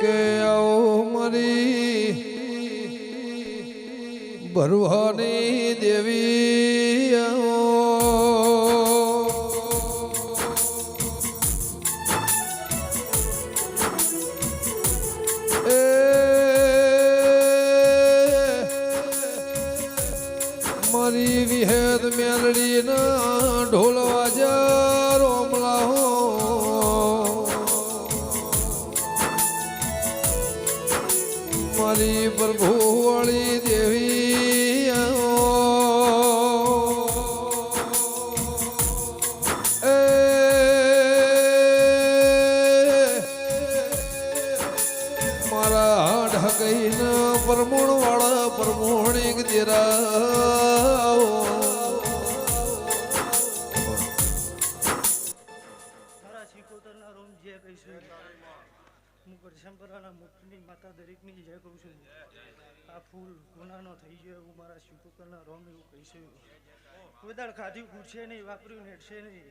કે આવો મારી ભરવાની દેવી આવો મારી વિહેદ મેલડીના ઢોલ વાજા રોમલા હો મારી પ્રભુ વાળી દેવી મારા ઢકઈના પરમોણ વાળા પરમોણિક દેરા માતા દરેકની જય કહું છું. આ ફૂલ ગુનાનો થઈ ગયો એવું મારા શિવકરના રોમ એવું કહીશું. કોદાળ ખાધ્યું પૂછે નહીં, વાપર્યું નેટશે નહીં.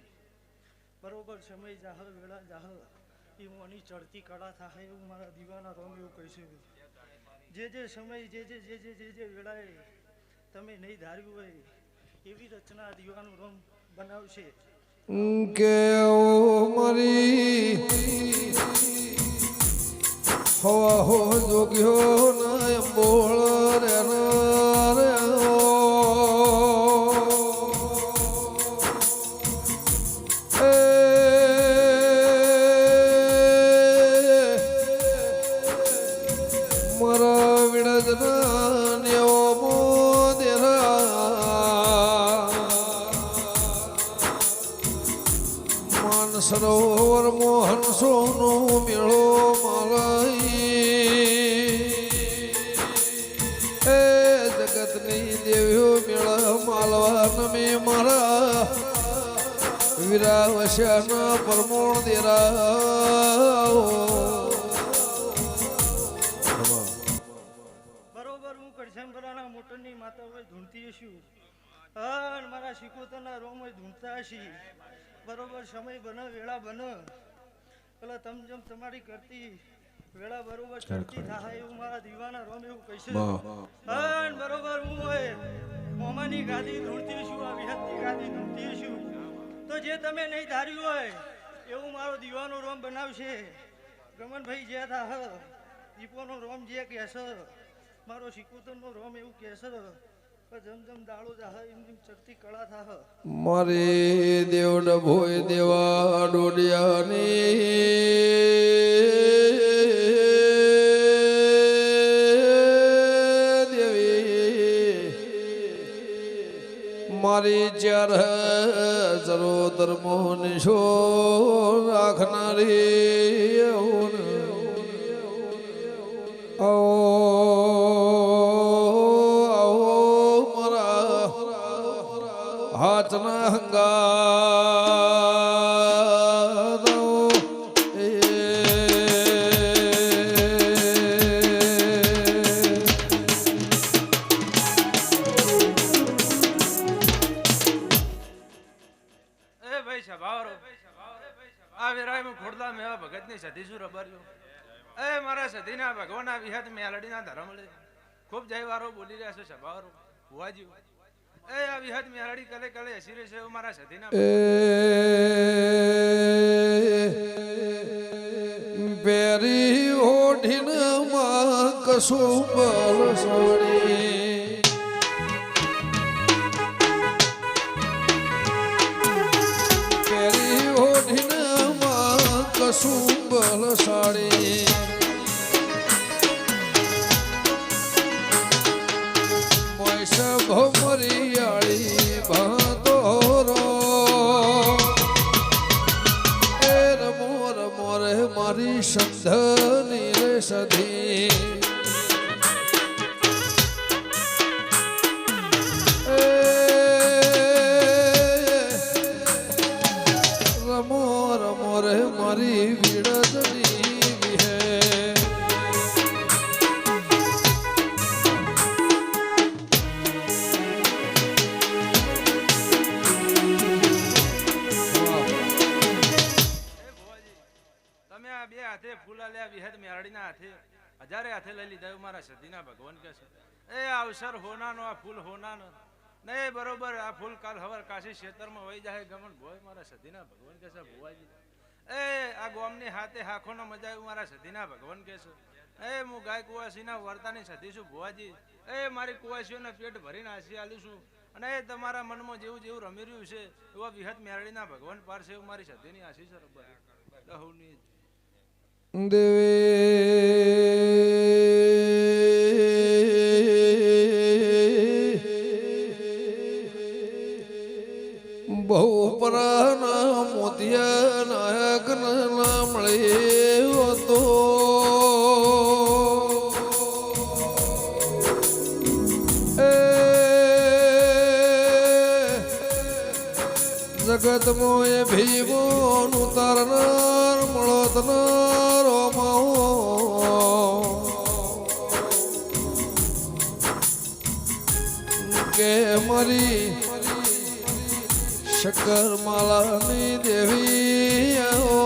બરોબર સમય જાહ વેળા જાહ એ મોની ચડતી કળા થાય એવું મારા દીવાના રોમ એવું કહીશું. જે જે સમય જે વેળાએ તમે નહીં ધાર્યું હોય એવી રચના દીવાનું રોમ બનાવશે. કે મારી હવા હો જોગ્યો ના બોળ રે મારા વિડજના નેવો મોદેરા માન સરોવર મોહન સોનો મેળો જગતની દેવીઓ મેળા માલવા નમે મારા વિરાવશ્યાના પરમોણ દેરા બરોબર હું કરશનપરાના મોટરની માતા હોય ધૂણતી છું અને મારા શિકોતરના રોમ હોય ધૂણતા હશી. બરોબર સમય બને વેળા બને પેલા તમ જેમ તમારી કરતી વેળા બરોબર ચડતી થાય એવું મારા દીવાના રોમ એવું કહીશું. અને બરોબર હું હોય મોમાની ગાદી ધૂણતી છું, આ વિહતની ગાદી ધૂણતી છું. તો જે તમે નહીં ધાર્યું હોય એવું મારો દીવાનો રોમ બનાવશે. ગમનભાઈ જે થાહ દીપોનો રોમ જે કહેશે મારો શિકોતરનો રોમ એવું કહેશે. જમ જમ દાળો જાહ એમ ચડતી કળા થાહ. મારે દેવ ડભોય દેવા ડોડિયાની મારી ચાર જરો ધર્મો નિશો રાખનારી મારા હાથના હંગાર ખોડલા મેવા ભગત ની સધી શું રબર્યો એ મારા સધી ના ભગવાન વિહત મેલડી ના ધર્મ ખૂબ જય વારો બોલી રહ્યા છો સભાવારો ભુવાજી એ આ વિહત મેલડી કલે કલે હસી રહી છે મારા સધી ના બેરી ઓઢીને માં કશું બરસડી સુંબલ સાડી મોઈસ ભમરિયાળી ભાતોરો એ રમો રમો રે મારી સંધની રે સધી રમો રમો રે મારી વિડદની વિહે તમે આ બે હાથે ફૂલા લ્યા વિહત મેરડીના હાથે હજારે હાથે લઈ લીધા એવું મારા સતીના ભગવાન કહે છે. એ અવસર હોનાનો આ ફૂલ હોનાનો નહીં બરોબર આ ફૂલ કાલ હવાર કાશી ખેતરમાં વહી જાય ગમન ભોય મારા સતીના ભગવાન કહે છે ભુવાજી એ આ ગોમની હાથે હાખોનો મજા આવ્યું મારા સતીના ભગવાન કહે છે. એ હું ગાય કુવાસીના વર્તાની સતી છું ભુવાજી. એ મારી કુવાસીઓને પેટ ભરીને હાસી આલું છું અને એ તમારા મનમાં જેવું જેવું રમી રહ્યું છે એવા વિહત મેરડીના ભગવાન પાર છે એવું મારી સતીની આશી છે દહુની બહુ પરાના મોતિયા નાયક ના મળે તો જગત મોય ભીમો નું તારનાર મળતનાર કે મારી શક્કર માલાની દેવી આવો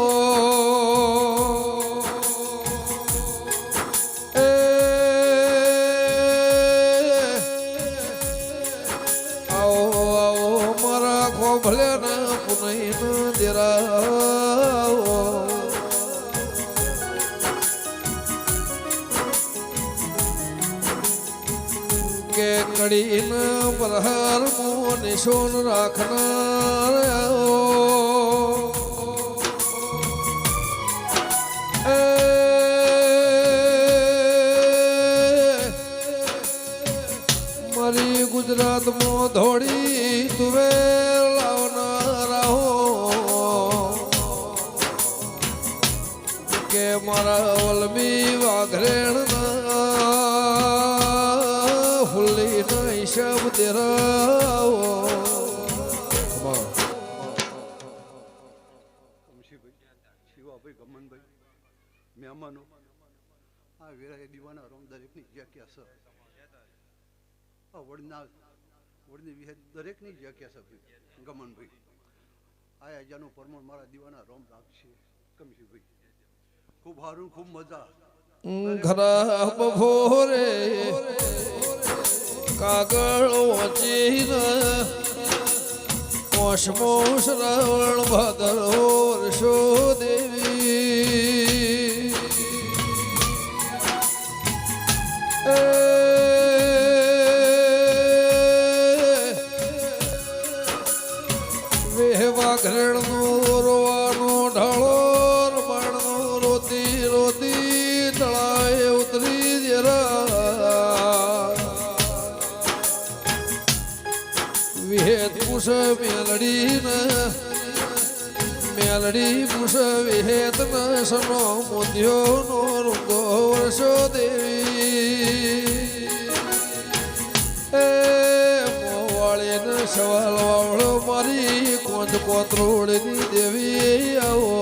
મારા ખોભલે ના પુનઈ ના દેરાવો કે કડીના પ્રહાર મો નિશોન રાખનાર મારી ગુજરાતમાં ધોળી તુવેર લાવનારા હો કે મારા વલમી વાઘરેણના ફુલ્લી ના હિસાબ દેરાવો શિવાભાઈ ગમનભાઈ મહેમાનો આ વેરાએ દીવાના રોમ દરેકની જગ્યા છે આ વડની વિહે દરેકની જગ્યા છે ગમનભાઈ આ અજાનું પરમાણ મારા દીવાના રોમ રાખશે કમશીભાઈ ખૂબ સારું ખૂબ મજા ઘરા બભોરે કાગળ વાંચીને મોસમો શ્રાવણ ભાદરવો વર્ષો દેવી વેહવા ઘરેણનો રોવાનો ઢાળો રમણનો રોતી રોતી તળાએ ઉતરી જરા વિહેત મુસ મેલડી મુસ વિહેત ન સનો મોદ્યો નો રૂંગો વર્ષો દેવી મોવાળી ને સવાલ વાવળો મારી કોંજ કોતરોડની દેવી આવો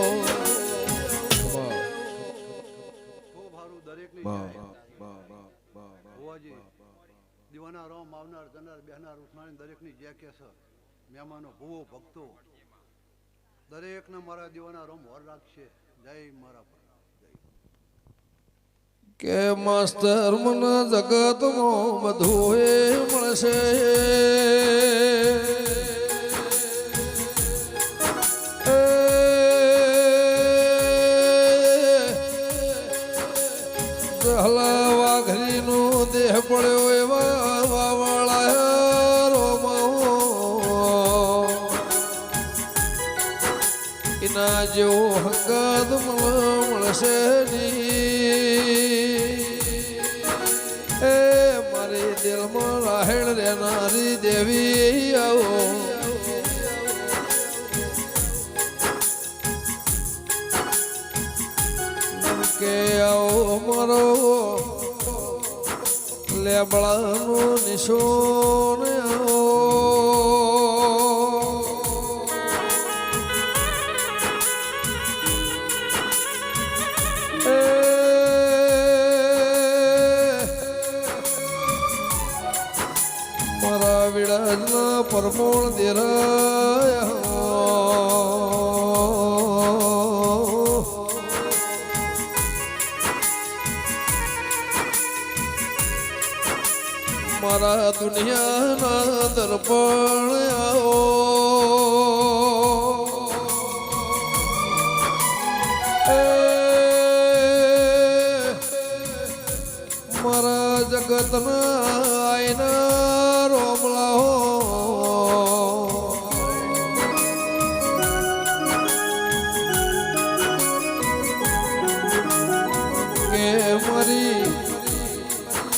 ખૂબ સારું દરેકની હોવાજી દીવાના રોમ આવનાર જનાર બેહનાર ઉઠનાર દરેકની જે કે છે મહેમાનો ભૂવો ભક્તો દરેકને મારા દીવાના રોમ વર રાખશે જય મારા કે માસ્તર મન જગતમાં બધું એ મળશે હલા વાઘરીનો દેહ પડ્યો એવા વાવળાયા રોમાઓ એના જેવો હંગાત મળશે ની એ મારી દિલમાં રાહેણ રહેનારી દેવી આવો કે આવો મારો લેબડાનું નિશોન આવો મારા વિડાજના પરમોણ દેરાયા મારા દુનિયાના દર્પણ આવો મારા જગતના આઈના રોમલાઓ કે મારી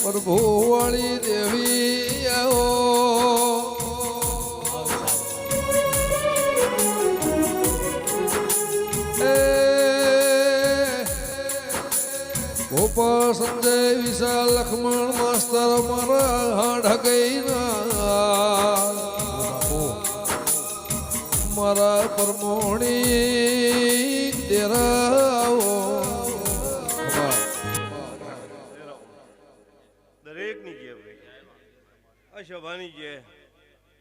પ્રભુ વાળી દેવી આવો ગોપાલ સંજય વિશાલ લક્ષ્મણ માસ્તર મારા હાડા ગઈના મારા પરમોણી ડેરાઓ દરેકની જે ભાઈ આ સભાની જે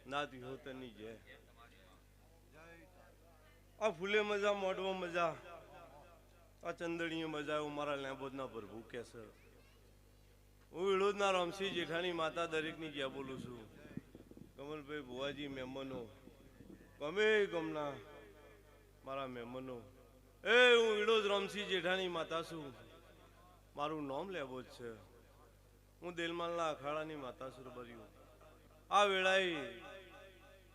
નાત વિહોતરની જે આ ફૂલે મજા મોઢવો મજા આ ચંદડીએ મજા એવું મારા લેબોદના પ્રભુ કે છે હું વિરોધના રામસિંહ જેઠાણી માતા દરેકની જ્યાં બોલું છું કમલભાઈ ભુવાજી મહેમાનો ગમે ગમના મારા મહેમાનો એ હું વિરોધ રામસિંહ જેઠાણી માતા છું મારું નામ લેબો જ છે હું દેલમાલના અખાડાની માતા છું રબારીઓ આ વેળાએ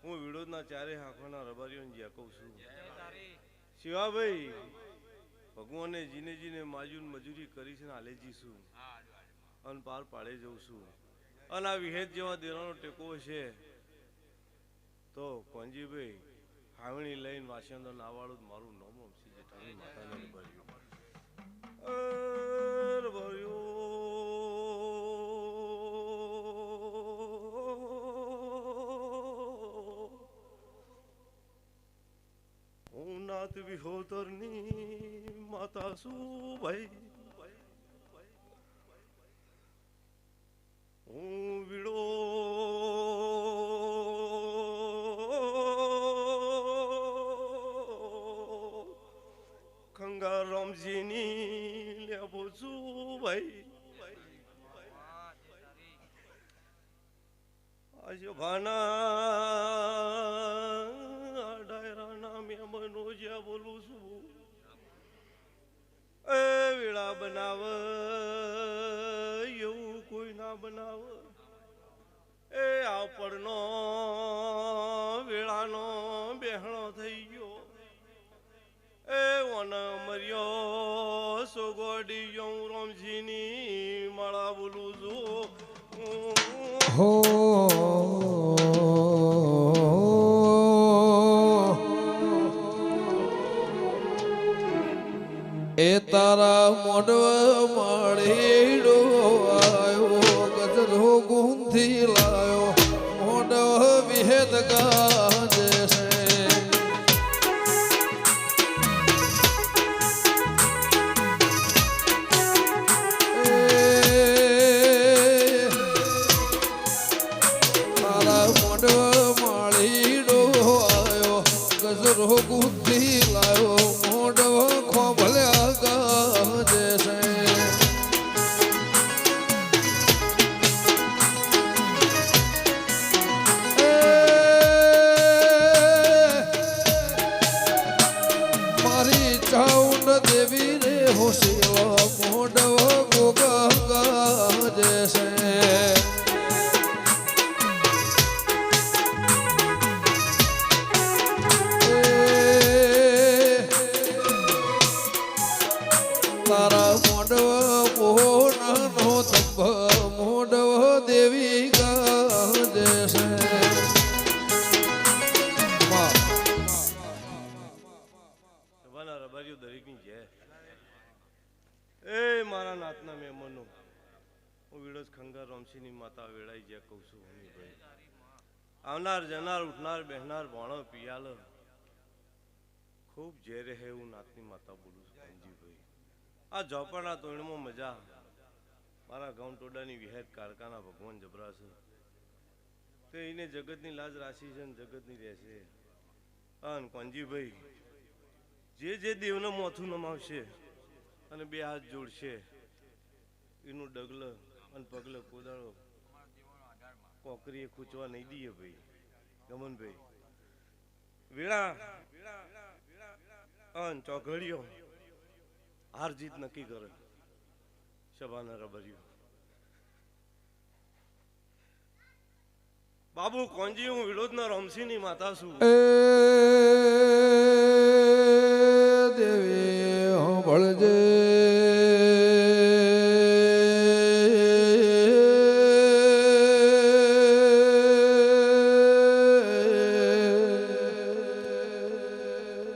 હું વિરોધના ચારે આંખોના રબારીઓને જ્યાં કહું છું શિવાભાઈ ભગવાને જીને જીને માજૂન મજૂરી કરી છે ને હાલે જીશું અને પાર પાડે જઉં છું અને આ વિહેત જેવા દેરાનો ટેકો છે તો કોંજીભાઈ હાવણી લઈને વાસ્યાંદર નાવાળું મારું નામ અમસી જેઠાણી માતાને રબાર્યો હું નાત વિહોતરની માતા શું ભાઈ હું વિડો ખંગા રામજીની લેબો છું ભાઈ આજે ભાના ડાયરાના મહેમાનો જ્યાં બોલું છું એ વેળા બનાવ એવું કોઈ ના બનાવ એ આપણનો વેળાનો બેહણો થઈ ગયો એ વન મર્યો સોગોડી હું રામજીની માળા બોલું છું હો એ તારા મોઢવા માળીડો આવ્યો ગજરો ગુંથી લાયો મોઢવ વિહેદ ગાજે છે તારા મોઢવા માળીડો આવ્યો ગજરો ગુંથી લાયો મોઢવ ખોભલ્યા ગાજે છે મારી ચાઉંડ દેવી રે હોશિયો મોઢવ ગોગા ગાજે છે તારા મોઢવ પોનાનો તંબ મોઢવ દેવી ગાજે છે સભાના રબારીઓ દરેકની જય એ મારા નાતના મહેમાનો હું વિડોજ ખંગાર રામસિંહની માતા વેળાઈ જ્યાં કહું છું ભાઈ આવનાર જનાર ઉઠનાર બહેનાર ભણો પિયાલ ખૂબ ઝેરે હે હું નાતની માતા બોલું છું ધનજીભાઈ આ ઝોપડના તોડમાં મજા મારા ગામ ટોડાની વિહેત કારકાના ભગવાન જબરા છે તે એને જગતની લાજ રાશી છે ને જગતની રહેશે અને કોંજીભાઈ જે દેવને મોથું નમાવશે અને બે હાથ જોડશે એનું ડગલ અને પગલ કોદાળો કોકરીએ ખૂંચવા નહીં દઈએ ભાઈ ગમનભાઈ વેળા અન ચોઘડીઓ હાર જીત નક્કી કરે સભાના રબર્યું બાબુ કોંજી હું વિરોધના રમસીની માતા છું એ દેવી સાંભળજે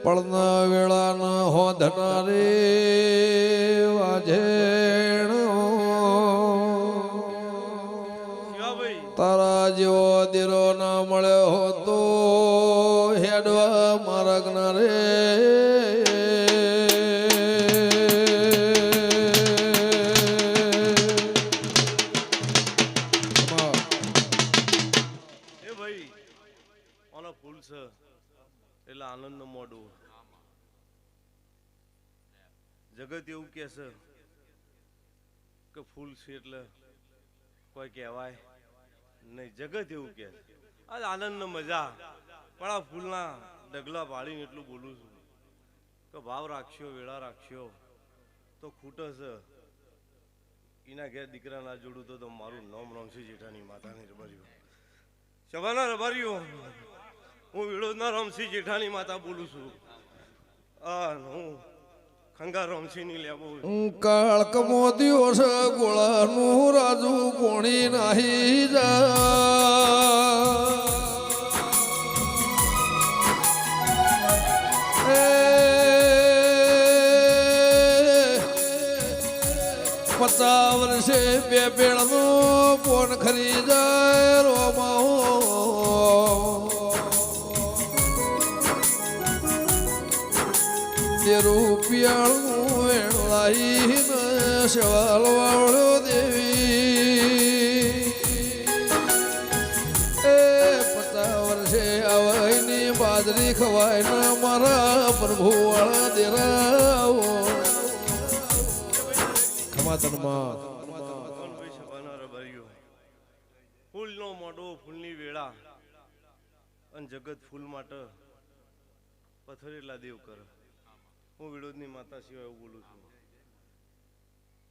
પડના વેળાના હોધના રે વાજેણ શિવાભાઈ તારા જેવો દીરો ના મળ્યો હોતો હેડવા માર્ગ ના રે એ ભાઈ ઓનો ફૂલ છે એટલે આનંદ નો મોડું જગત એવું કે છે કે ફૂલ છે એટલે કોઈ કહેવાય નહીં જગત એવું કે આજ આનંદ ને મજા પણ આ ફૂલના ડગલા પાડીને એટલું બોલું છું કે ભાવ રાખશો વેળા રાખશો તો ખૂટે છે એના ઘેર દીકરા ના જોડું તો મારું નામ રમશી જેઠાની માતાની રબારીઓ સભાના રબારીઓ હું વિરોધના રમશી જેઠાની માતા બોલું છું હું ખંગા રમશી ની લેવો કાળક મોદીઓ છે ગોળાનું રાજુ કોણી નાહી જા પચાસ વર્ષે બે પેળનો પોન ખરી જાય રોમાઓ રૂપિયાળું વેણલાઈને સવાલ વાળો દેવી એ 50 વર્ષે આવાયની બાજરી ખવાય ના મારા પ્રભુ વાળા દેરાવો ખમાતનમાં ફૂલનો મોઢો ફૂલની વેળા અને જગત ફૂલ માટે પથરેલા દેવ કરે હું વિરોધની માતા સિવાય એવું બોલું છું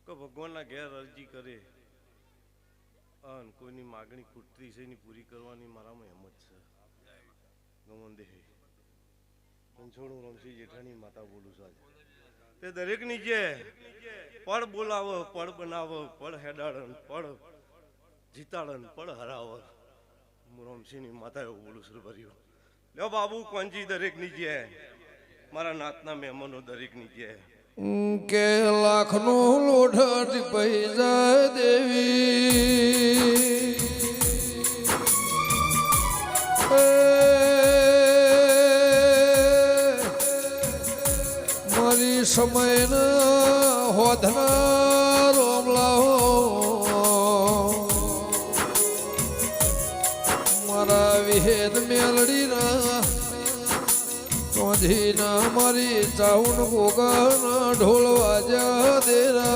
કે ભગવાનના ઘેર અરજી કરે અને કોઈની માગણી ખૂટતી છે એની પૂરી કરવાની મારામાં હિંમત છે ગમન દેહ રણછોડ રમશી જેઠાણી માતા બોલું છું આજે તે દરેકની જે પડ બોલાવો પડ બનાવો પડ હેડાડન પડ જીતાડન પડ હરાવો હું રમશીની માતા એવું બોલું છું ભર્યું લ્યો બાબુ કોંજી દરેકની જે મારા નાતના મહેમાનો દરેકની જે કે લાખનું લોઢ પૈસા દેવી મારી સમયના હોધના રોમલાઓ મારા વિહેદ મેલડીના ચોધીના મારી ચાઉન ગોગાના ઢોલ વાજા દેરા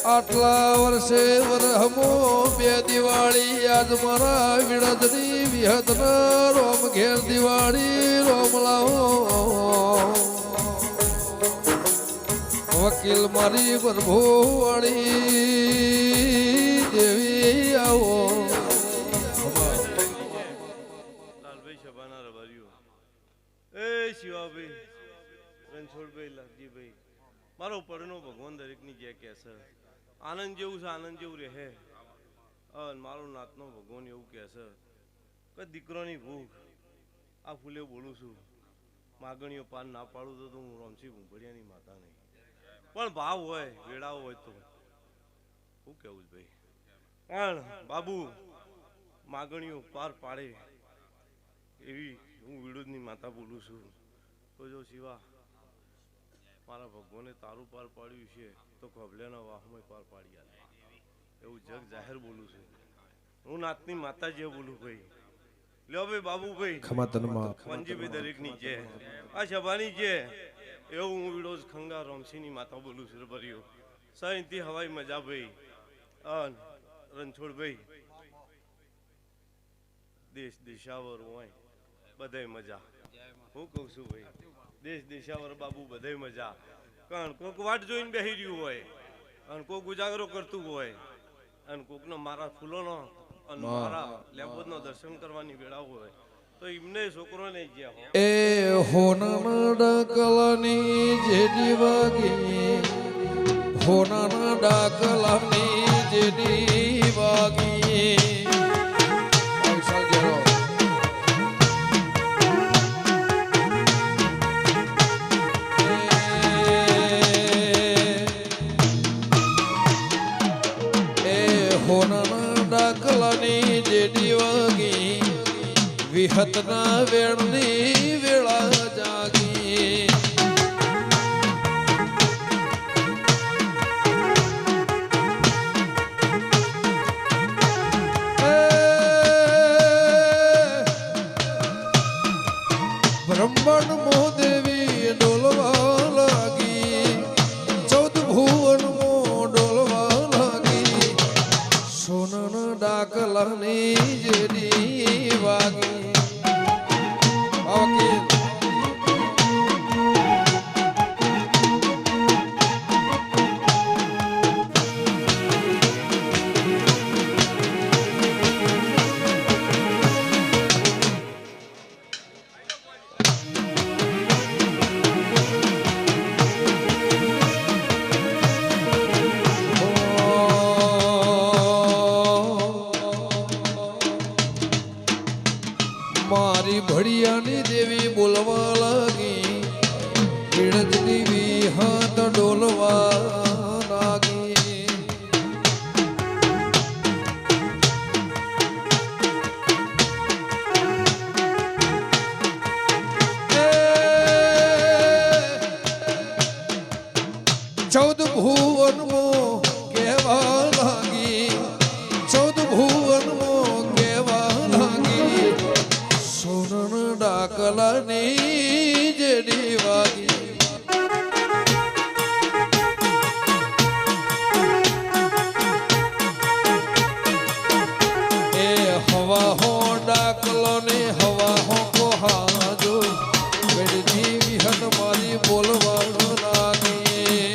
આટલા વર્ષે વરહમો બે દિવાળી આજ મારા વિડદની વિહતના રોમ ઘેર દિવાળી રોમ લાવો વકીલ મારી પ્રભુ વાળી દેવી આવો લાલભાઈ શબાના રબારીઓ એ શિવાભાઈ રણછોડભાઈ લાલજીભાઈ મારો પડનો ભગવાન દરેકની જે કહે છે આનંદ જેવું છે આનંદ જેવું રહે મારો નાતનો ભગવાન એવું કહે છે કે દીકરોની ભૂખ આ ફૂલે બોલું છું માગણીઓ પાન ના પાડું તો હું રમશી ભૂંભળિયાની માતા નહીં પણ ભાવ હોય વેળાઓ હોય તો શું કેવું ભાઈ પણ બાબુ માગણીઓ પાર પાડે એવી હું વિરોધની માતા બોલું છું તો જો શિવા મારા ભગવાને તારું પાર પાડ્યું છે તો ખબલેના વાહમાં પાર પાડી આલે એવું જગ જાહેર બોલું છું હું નાતની માતા જે બોલું ભાઈ લ્યો ભાઈ બાબુ ભાઈ ખમાતનમાં પંજીભાઈ દરેકની જે આ સભાની જે એવું હું વિડોજ ખંગા રોમસીની માતા બોલું છું ભર્યો સાયંતી હવાઈ મજા ભાઈ અન રણછોડભાઈ દેશ દિશાવર હોય બધાય મજા હું કહું છું ભાઈ દેશ દિશાવર બાબુ બધાય મજા કારણ કોક વાટ જોઈને બેસી રહ્યું હોય અને કોક ઉજાગરો કરતું હોય અને કોકનો મારા ફૂલોનો અને મારા લેબોદનો દર્શન કરવાની વેળા હોય તો એમને છોકરો નહીં ગયા એ હોનાના ડાકલાની જેડી વાગી હોનાના ડાકલાની જેડી વાગી હોનાના ડાકલાની જેડી વાગી વિહતના વેળની વેળા જાગી બ્રહ્માંડ મોદેવી ડોલવા લાગી 14 ભુવન મો ડોલવા લાગી સોનાના ડાકલાની જેડી વાગી મારી ભડિયાની દેવી બોલવા લાગી પીડજની વિહત ડોલવા લાગી ચૌદ ભુવન મો કહેવા લાગી 14 ભુવન મો કહેવા લાગી સોનાના ડાકલાની જેડી વાગી એ હવા હો ડાકલો ને હવા હો કોહાજો વેડની વિહત મારી બોલવા લાગી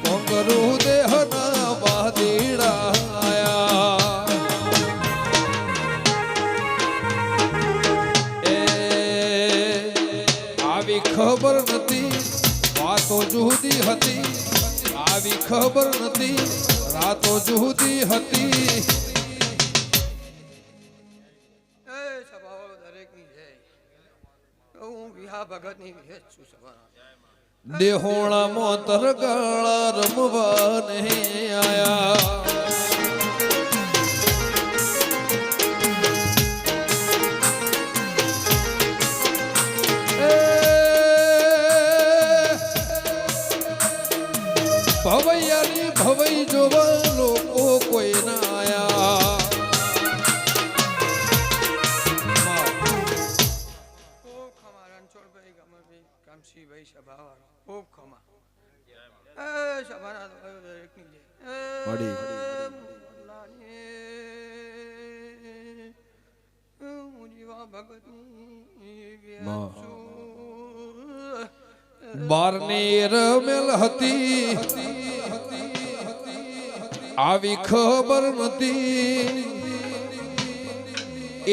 કોંગરૂ દેહના વાદીડા આયા એ આવી ખબર નથી વાતો જુદી હતી આવી ખબર નથી રાતો જુદી હતી એ સભાઓ દરેકની જય હું વિહા ભગતની વિહે જ છું સભાના દેહોણામાં તરગાળા રમવા ને આયા ભવૈયાની ભવઈ જોવા લોકો કોઈ ના આયા ખૂબ ખમા રણછોડભાઈ ગમરભાઈ કામસીભાઈ સભાવાળા ખૂબ ખમા એ સભાના દરેકની જય મળી. હું જીવા ભગતની માં. છું બારની રમેલ હતી આવી ખબર નથી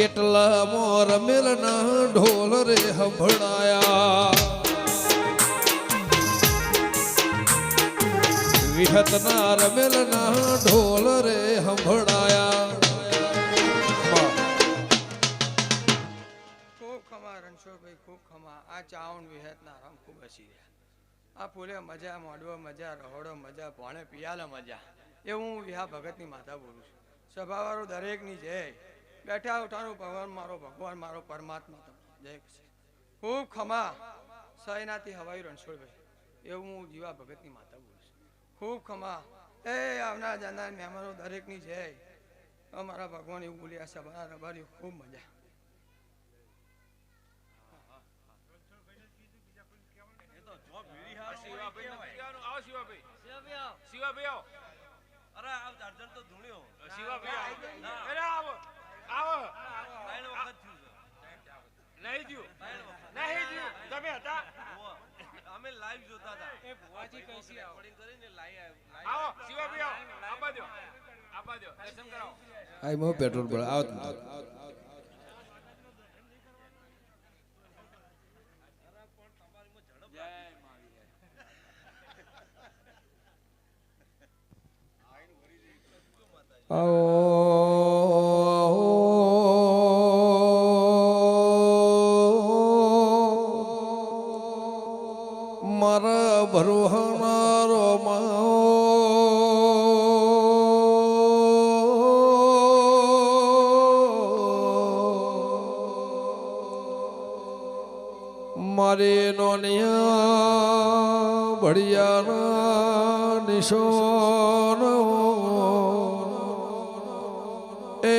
એટલા મોર રમેલના ઢોલ રે સંભળાયા વિહતના રમેલના ઢોલ રે સંભળાયા ખૂબ ખમા રણછોડભાઈ ખૂબ ખમા આ ચાવણ વિહતના રામ ખૂબ હસી રહ્યા આ ફૂલે મજા મોડવો મજા રહોડો મજા ભોણે પિયાલે મજા એવું હું વિહા ભગતની માતા બોલું છું સભાવાળો દરેકની જય બેઠા ઉઠાનું ભગવાન મારો પરમાત્મા જય ખૂબ ખમા સયનાથી હવાઈ રણછોડભાઈ એવું હું જીવા ભગતની માતા બોલું છું ખૂબ ખમા એ આવનાર જનાર મહેમાનો દરેકની જય અમારા ભગવાન એવું બોલ્યા છે મારા રબારી ખૂબ મજા. અમે લાઈવ જોતા હતા. એ ભુવાજી કઈ છે રેકોર્ડિંગ કરીને લાઈવ આવો શિવાભાઈ આવો આપા દો દર્શન કરાવો. આઈ મો પેટ્રોલ પર આવ મારા ભરોહનારો મારી નોનિયા ભડિયાના નિશોન એ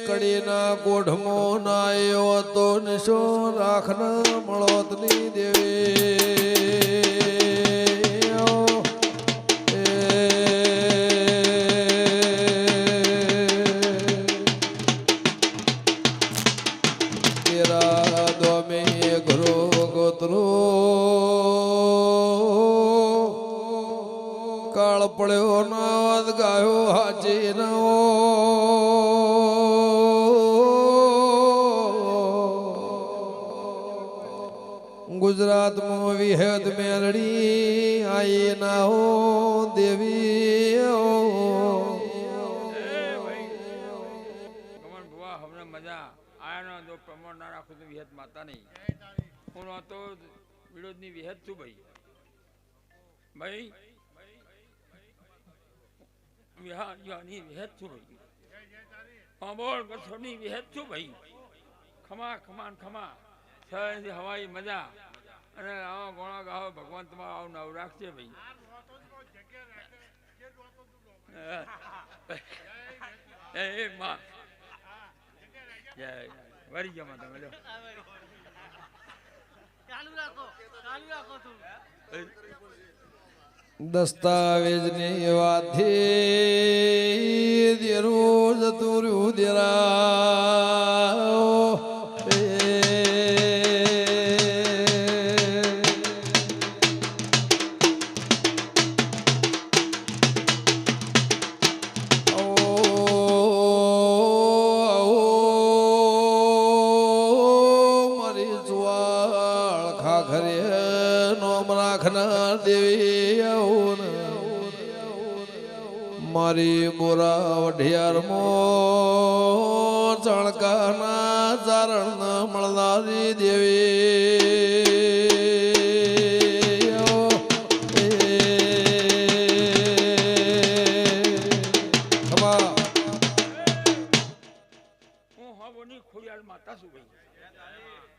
કડીના ગોઢમો નાયો તો નિશો રાખના મળોતની દેવી તેરા દોમે ઘરો ગોતરો કાળ પડ્યો નાદ ગાયો હાજી નો ગુજરાતમાં વિહદ મેલડી આઈ ના હો દેવી કમન ભુવા હમને મજા આયાનો જો પ્રમાણ ના રાખું તો વિહત માતા નહીં હું તો વિરોધની વિહત છું ભાઈ વિહારની વિહત છું ભાઈ બોલ કસોની વિહત છું ભાઈ ખમા ખમાન ખમા સહેજ હવાઈ મજા અને આવો ગોળા ગાવો ભગવાન તમારો આવું નવ રાખશે ભાઈ એ માં જય વરી ગયો તમે લો ચાલુ રાખો તું. દસ્તાવેજની વાથી દેરું જતું રહ્યું દેરા મારી જુવાળ ખાખરે નોમ રાખનાર દેવી મારી બોરા વઢિયારમાં ચણકાના ચારણ મળનારી હું હવોની ખોડિયાર માતા છું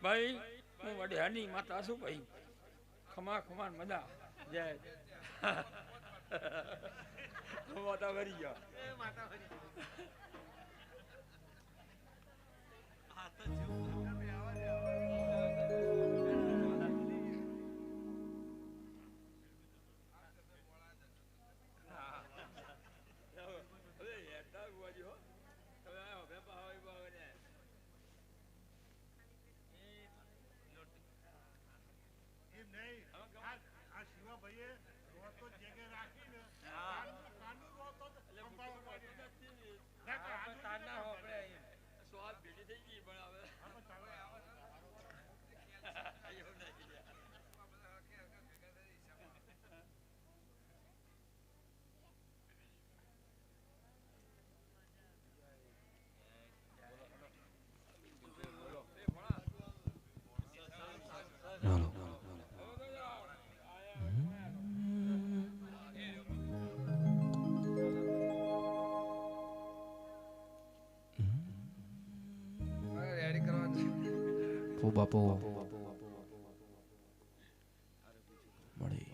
ભાઈ હું વઢિયાની માતા છું ભાઈ ખમા ખમાન મજા જય માતા વરી ગયા સ્વાદ ભેગી થઈ ગઈ પણ હવે બાપો મળી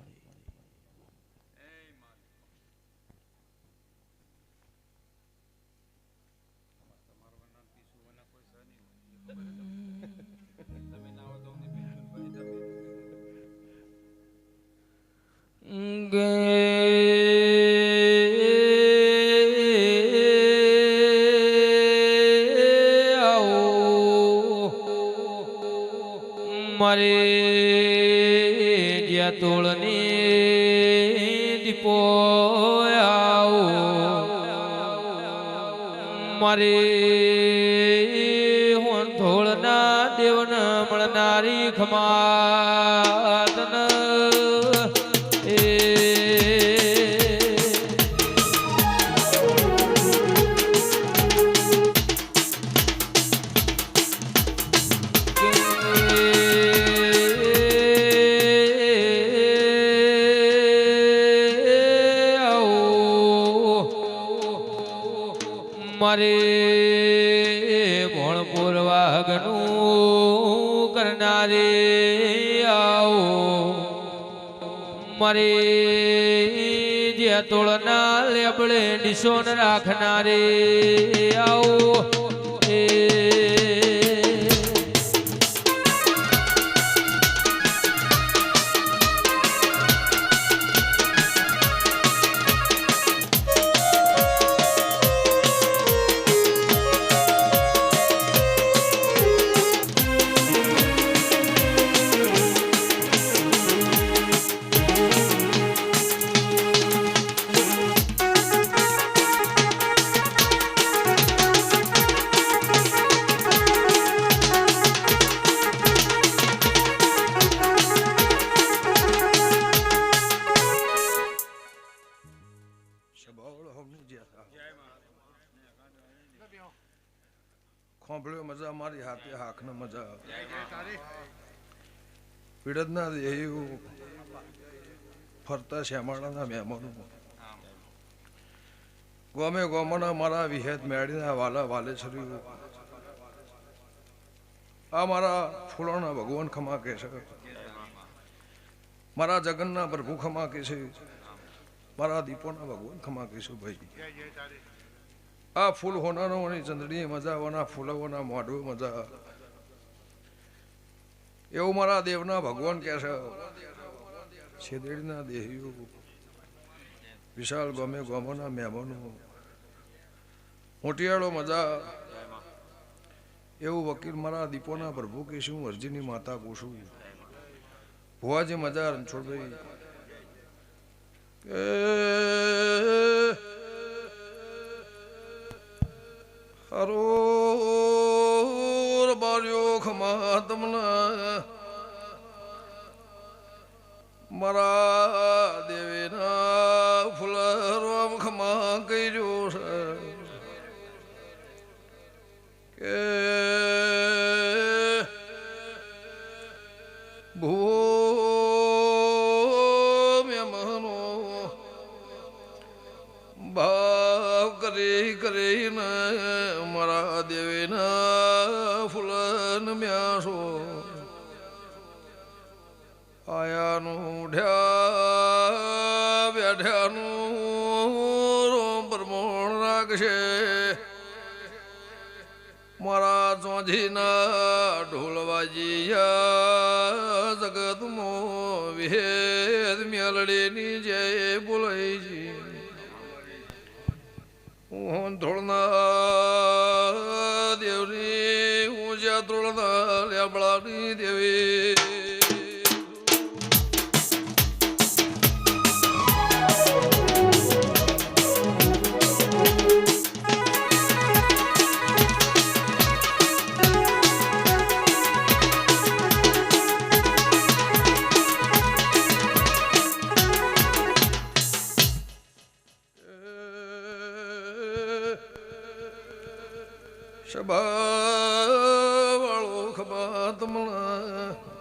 મારે જ્યાં તોળની દીપો આવો મારે હું ધોળના દેવન મળનારી ખમાતન મારે ભોણપુર વાગનું કરનારે આવો મારે જે તોળના લેબડે નિશોન રાખનારે આવો ખોંભળ્યો મજા મારી હાથે હાકને મજા પીડતના દેહ્યું ફરતા શ્યામાળાના મહેમાનો ગોમે ગોમના મારા વિહેત મેળીના વાલા વાલેશ્વરી આ મારા ફૂલોના ભગવાન ખમા કે છે મારા જગનના પ્રભુ ખમા કે છે મારા દીપોના ભગવાન ખમા કે છે ભાઈ આ ફૂલ હોનારોની ચંદડી મજા હોના ફૂલોના મોઢું મજા એવું મારા દેવના ભગવાન કહે છે છેદેડીના દેહીઓ વિશાળ ગમે ગોમોના મહેમાનો મોટિયાળો મજા એવું વકીલ મારા દીપોના પ્રભુ કહીશું અરજીની માતા પૂછું ભુવાજી મજા રણછોડભાઈ હરો બાર્યો ખમા તમના મારા દેવીના ફૂલરોમ ખમા કર્યો છે કે ભૂ મહેમાનો ભાવ કરીને મારા દેવીના ફૂલન મ્યાસો આયાનું ઢ્યા બેઠ્યાનું રોમ પ્રમોણ રાખશે મારા ચોંધીના ઢોલવાજીયા જગતમો વિહેદ મેલડીની જય બોલાઈ હું ધોળના દેવની હું જ્યાં ધોળના લેબડાની દેવી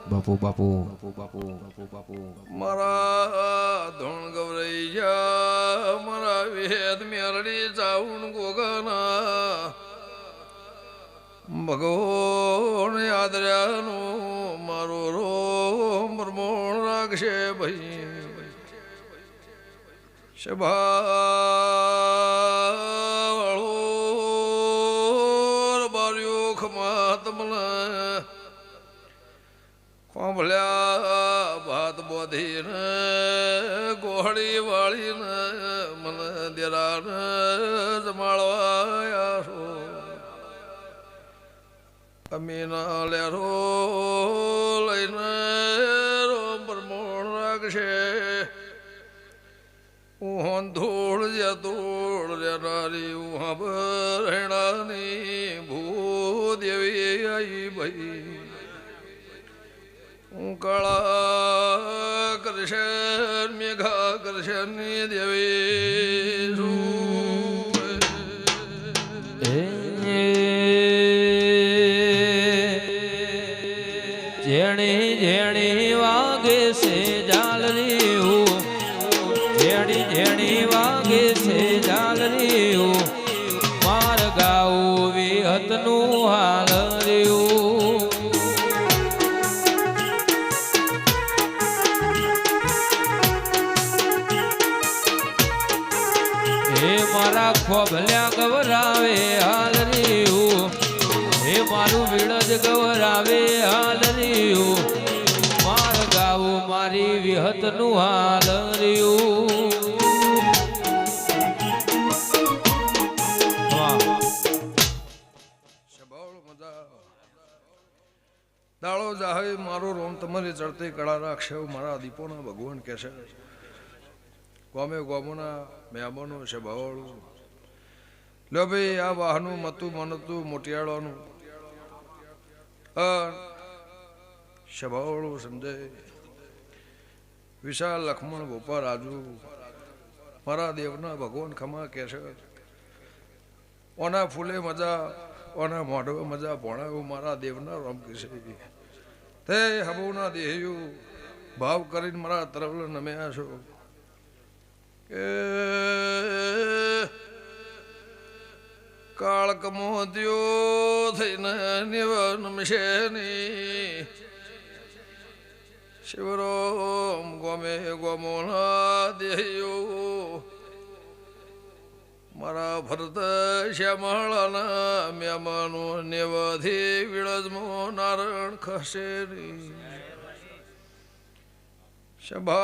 બાપુ બાપુ બાપુ બાપુ મારા ધોણ ગવરૈયા મારા વેદ મેરડી ચાઉણ ગોગના ભગવાન યાદર્યાનું મારો રોમ પ્રમોણ રાખશે ભાઈ શભાવાળો બાર્યો ખમા તમના કોંભળ્યા ભાત બોધીને ગોહળી વાળીને મને દેરાને જમાડવા છો અમીના લેરો લઈને રોમ પરમોણ રાખશે ઉહોન ધૂળ જ્યાં ધૂળ નારી ઉહા બરણાની ભૂદેવી આઈ ભાઈ હું કાળા કરશન મેઘા કરશનની દેવી જેણી જેણી વાગે છે જાલરીઓ જેણી જેણી વાગે છે જાલરીઓ માર ગાવું વિહતનું હાલ રહ્યું હે મારા ખોભલ્યા ગવરાવે હાલ રહ્યું હે મારું વિળજ ગવરાવે હાલ રહ્યું માર ગાવું મારી વિહતનું હાલ રહ્યું દાળો જાહે મારો રોમ તમારી ચડતી કળા રાખશે એવું મારા દીપોના ભગવાન કહેશે ગોમે ગોમોના મહેમાનો છે ભાવળું લો ભાઈ આ વાહનું મતું મનતું મોટિયાળોનું સભાવળું સંજય વિશાલ લક્ષ્મણ ભોપા રાજુ મારા દેવના ભગવાન ખમા કે છે ઓના ફૂલે મજા ઓના મોઢવે મજા ભણાવ્યું મારા દેવના રામ કિશે તે હબુના દેહયું ભાવ કરીને મારા તરફ નમ્યા છો કે કાળક મોદ્યો થઈને નમશેની શિવરોમ ગોમે ગોમોના દેહયો મારા ભરત શ્યામળાના મહેમાનો નેવથી વિળજમો નારણ ખસેરી સભાવાળો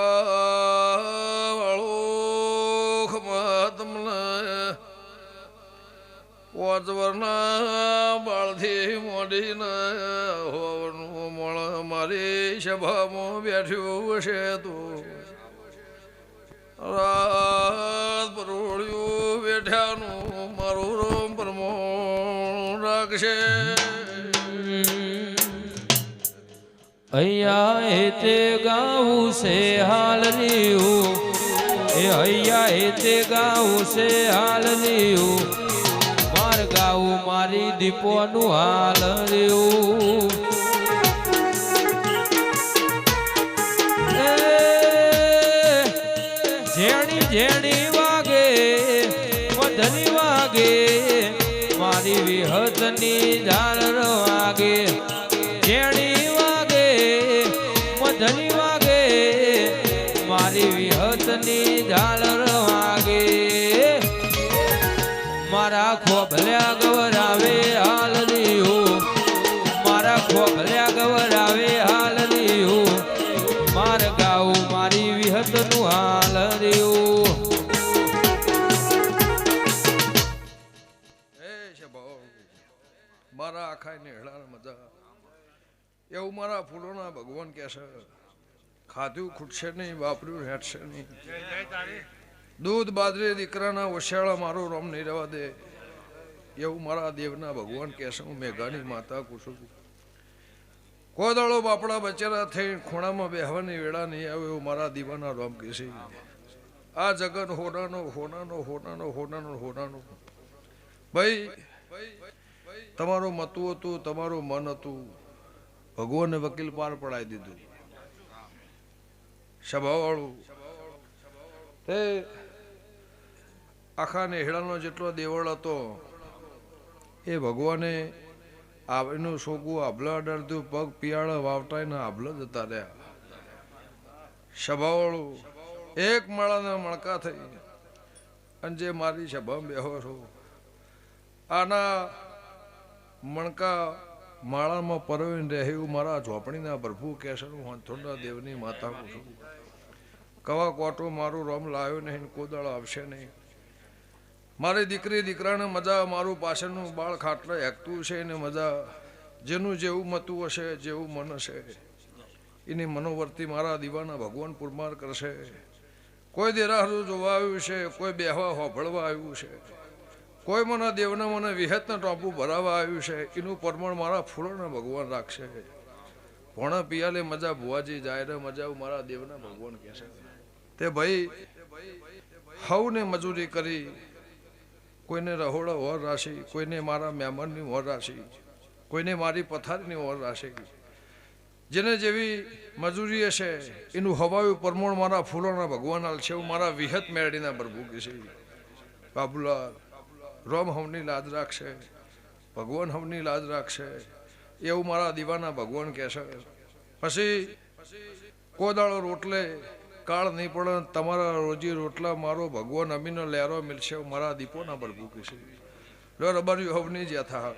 ખમા તમને વાજવરના બાળથી મોડીને હોવાનું મળ મારી સભામાં બેઠ્યું હશે તો રાત પરોળ્યું બેઠાનું મારું રોમ પરમોણ રાખશે અહીંયા એ તે ગાવું છે હાલ રહ્યું એ અહીંયા એ તે ગાવું છે હાલ રહ્યું માર ગાવું મારી દીપોનું હાલ રહ્યું જેણી જેણી વાગે મધની વાગે મારી વિહતની ઝાલર વાગે જેણી વાગે મધની વાગે મારી વિહતની ઝાલર વાગે મારા ખોભલ્યા ગવરાવે હાલ રહ્યું મારા ખોભલ્યા ગવરાવે હાલ રહ્યું માર ગાવું મારી વિહતનું હાલ રહ્યું મારા આખા નેહળા મજા એવું મારા ફૂલોના ભગવાન કહેશે ખાધું ખૂટશે નહીં વાપર્યું હેઠશે નહીં દૂધ બાજરી દીકરાના ઓછાળા મારો રોમ નહીં રહેવા દે એવું મારા દેવના ભગવાન કહેશે હું મેઘાની માતા કુશું કોદળો બાપડા બચેરા થઈ ખૂણામાં બેહવાની વેળા નહીં આવે એવું મારા દીવાના રોમ કહેશે આ જગત હોનાનો હોનાનો હોનાનો હોનાનો હોનાનો ભાઈ તમારું મતું હતું તમારું મન હતું ભગવાને વકીલ પાર પડાવી દીધું સભાવાળું તે આખા નેહડાનો જેટલો દેવળ હતો એ ભગવાને એનું સોગું આભલા અડાડતું પગ પિયાળા વાવટા એના આભલા જતા રહ્યા સભાવાળું એક માળાના મણકા થઈ અને જે મારી સભામાં બેહો છો આના મણકા માળામાં પરવીને રહે એવું મારા ઝોપડીના પ્રભુ કહેશે હું હંથોડા દેવની માતા છું કવા કોટો મારું રોમ લાવ્યો નહીં કોદાળ આવશે નહીં મારી દીકરી દીકરાને મજા મારું પાછળનું બાળ ખાટલે હેકતું છે ને મજા જેનું જેવું મતું હશે, જેવું મન હશે, એની મનોવર્તી મારા દીવાના ભગવાન પુરમાર કરશે. કોઈ દેરાહરું જોવા આવ્યું છે, કોઈ બેહવા હોભળવા આવ્યું છે, કોઈ મને દેવના મને વિહતના ટોપું ભરાવા આવ્યું છે, એનું પરમાણ મારા ફૂલોના ભગવાન રાખશે. ભોણા પિયાલે મજા ભુવાજી જાય રે મજા મારા દેવના ભગવાન કહેશે. તે ભાઈ હવને મજૂરી કરી, કોઈને રહોડા વર રાશી, કોઈને મારા મહેમાનની વર રાશી, કોઈને મારી પથારીની વર રાશી. જેને જેવી મજૂરી હશે એનું હવાયું પરમોણ મારા ફૂલોના ભગવાન હાલ છે. એવું મારા વિહત મેળડીના પ્રભુ કે છે. બાબુલાલ રોમ હવની લાજ રાખશે, ભગવાન હવની લાજ રાખશે, એવું મારા દીવાના ભગવાન કહેશે. પછી કોદાળો રોટલે કાળ નહીં પડે, તમારા રોજી રોટલા મારો ભગવાન અમીનો લહેરો મિલશે. મારા દીપોના પ્રભુ કે છે. લો રબારી હવની જ યથા.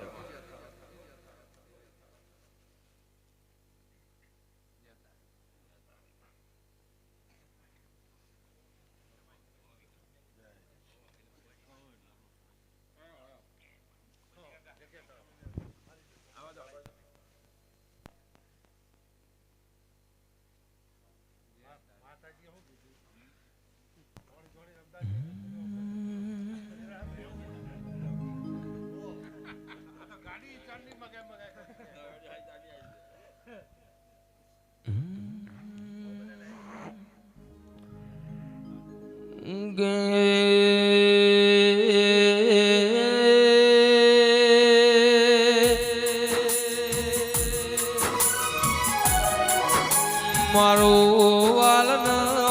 મારું વાલન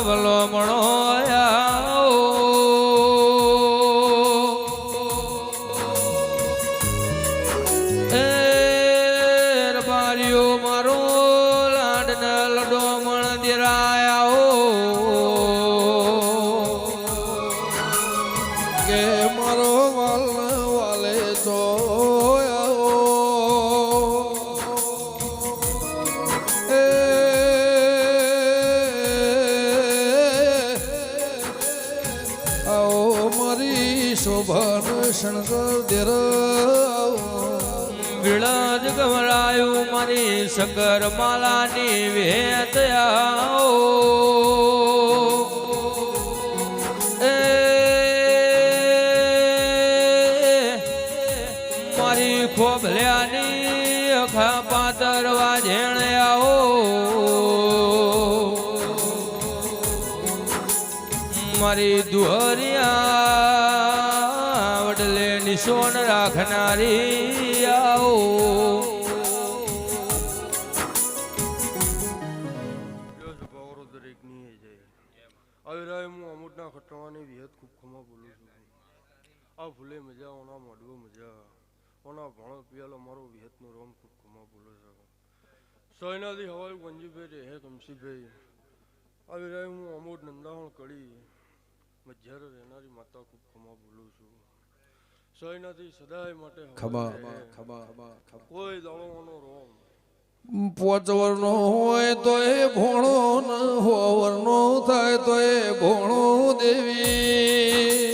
વલોમણો બારીઓ મારો લાડન લડો મણ દિરાયા કે મારો વાલ વાલે તો શોભન શણગર દેર વિળજ ગવરાયું મારી શંકર માલાની વેત મારી ખોભલ્યાની અખા પાતરવા ઝેણ આવો મારી દુહરિયા વડલે નિશોન રાખનારી આવો. અમુકના ખટવાની વિહત ખૂબ ખમા બોલું છું. આ ભૂલે મજા ઓના મોડવો મજા ઓના ભણો પિયાલો મારો વિહતનો રોમ ખૂબ ખમા બોલો છે. સોયનાથી હવાયું ગંજીભાઈ રહે કમસીભાઈ આવી રહ્યો હું અમોદ નંદાવણ કડી મજ્જર રહેનારી માતા ખૂબ ખમા બોલું છું. સોયનાથી સદાય માટે કોઈ દાળોનો રોમ પોચવરનો હોય તો એ ભોણો ન હોવરનો થાય તો એ ભોણો દેવી.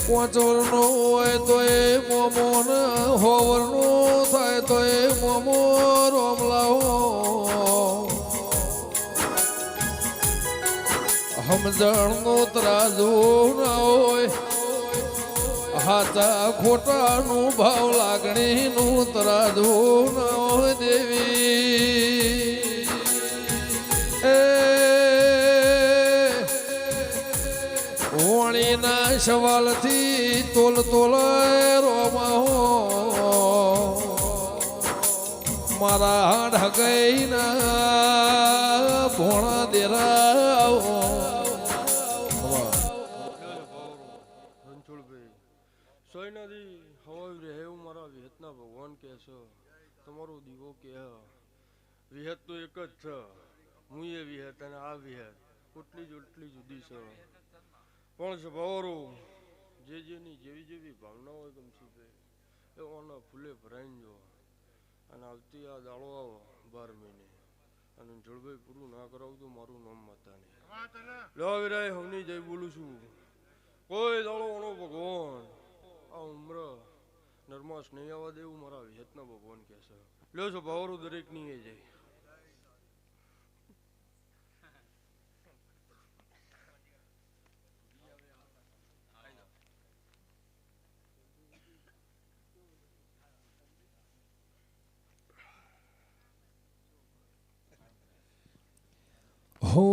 પોચવરનો હોય તો એ મોમો ન હોવરનો થાય તો એ મોમો રોમલાઓ સમજણનો ત્રાજો ના હોય હાચા ખોટાનું ભાવ લાગણીનું તરાજો ના હોય દેવી. વણીના સવાલથી તોલ તોલાય રોમા મારા ઢગઈના ભોણા દેરાઓ સોયનાથી હવાયું રહે એવું મારા વિહતના ભગવાન કહે છે. તમારો દીવો કે વિહત તો એક જ છે. હું એ વિહત અને આ વિહત એટલી જુદી છે. પણ સ્વભાવરો જેની જેવી જેવી ભાવના હોય ગમશીભાઈ એ ઓના ફૂલે ભરાઈને જો અને આવતી આ દાડો આવો 12 મહિને અને જળભાઈ પૂરું ના કરાવું તો મારું નામ માતા નહીં. લો વિરાય હવની જય બોલું છું. કોઈ દાડો ઓનો ભગવાન આ ઉમર નરમાસ નહીં આવવા દેવું મારા વિહતના ભગવાન કહે છે. લ્યો છો ભાવરું દરેક ની એ જાય. હો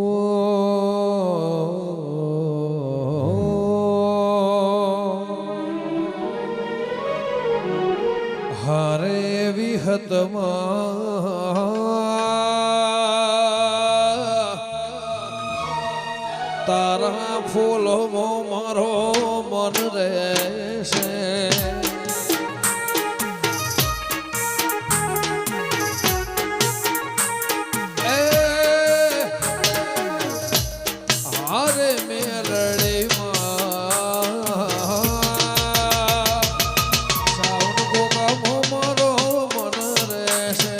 હારે વિહતમાં તારા ફૂલોમાં મારો મન રહેશે. હારે મેલડીમાં સાવન ગોગામાં મારો મન રહેશે.